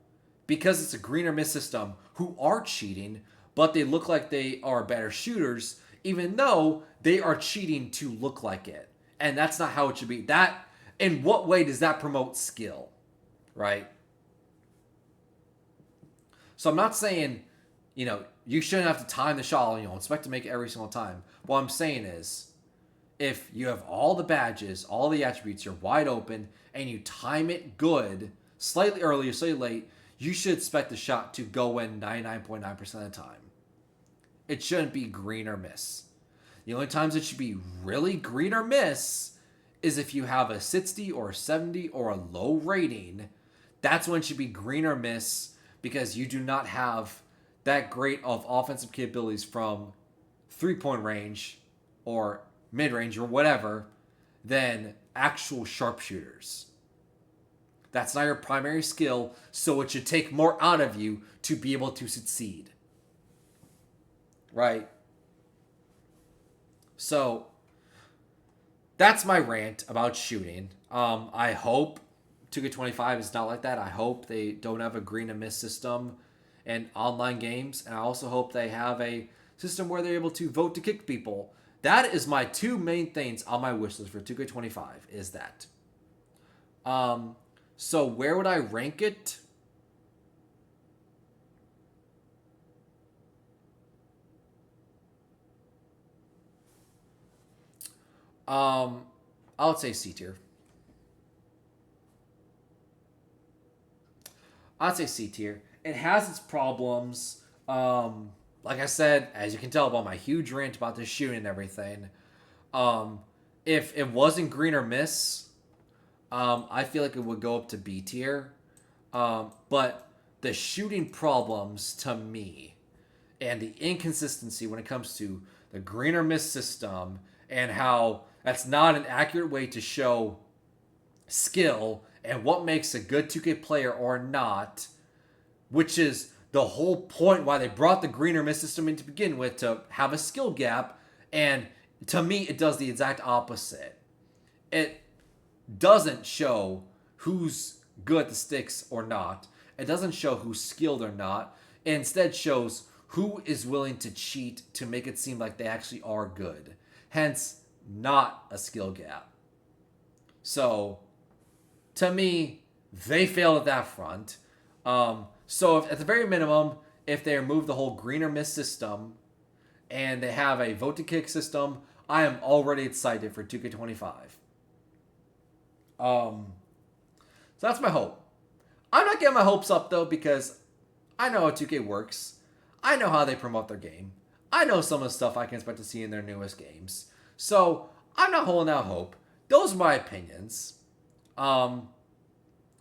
because it's a green or miss system, who are cheating, but they look like they are better shooters, even though they are cheating to look like it. And that's not how it should be. That, in what way does that promote skill, right? So I'm not saying, you shouldn't have to time the shot, expect to make it every single time. What I'm saying is, if you have all the badges, all the attributes, you're wide open, and you time it good, slightly early or slightly late, you should expect the shot to go in 99.9% of the time. It shouldn't be green or miss. The only times it should be really green or miss is if you have a 60 or a 70 or a low rating. That's when it should be green or miss, because you do not have that great of offensive capabilities from 3-point range or mid-range or whatever than actual sharpshooters. That's not your primary skill, so it should take more out of you to be able to succeed. Right? So, that's my rant about shooting. I hope 2K25 is not like that. I hope they don't have a green and miss system in online games. And I also hope they have a system where they're able to vote to kick people. That is my two main things on my wish list for 2K25, is that. So where would I rank it? I would say C tier. I'd say C tier. It has its problems. Like I said, as you can tell about my huge rant about the shooting and everything, if it wasn't green or miss, I feel like it would go up to B tier. But the shooting problems to me and the inconsistency when it comes to the green or miss system and how that's not an accurate way to show skill and what makes a good 2K player or not, which is the whole point why they brought the green or miss system in to begin with, to have a skill gap. And to me, it does the exact opposite. It doesn't show who's good at the sticks or not. It doesn't show who's skilled or not. It instead shows who is willing to cheat to make it seem like they actually are good. Hence, not a skill gap. So, to me, they failed at that front. So, if, at the very minimum, if they remove the whole green or miss system and they have a vote to kick system, I am already excited for 2K25. So that's my hope. I'm not getting my hopes up though, because I know how 2K works. I know how they promote their game. I know some of the stuff I can expect to see in their newest games. So I'm not holding out hope. Those are my opinions.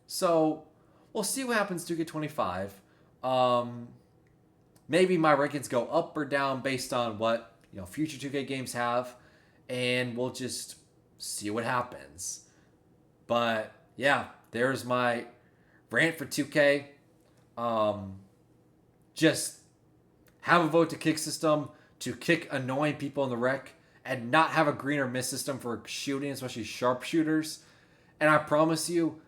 So we'll see what happens 2K25. Maybe my rankings go up or down based on what future 2K games have, and we'll just see what happens. But yeah, there's my rant for 2K. Just have a vote to kick system to kick annoying people in the rec, and not have a green or miss system for shooting, especially sharpshooters. And I promise you,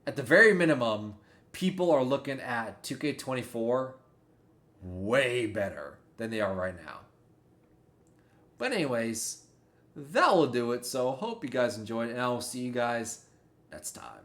at the very minimum, people are looking at 2K24 way better than they are right now. But anyways, that will do it. So hope you guys enjoyed, and I will see you guys next time.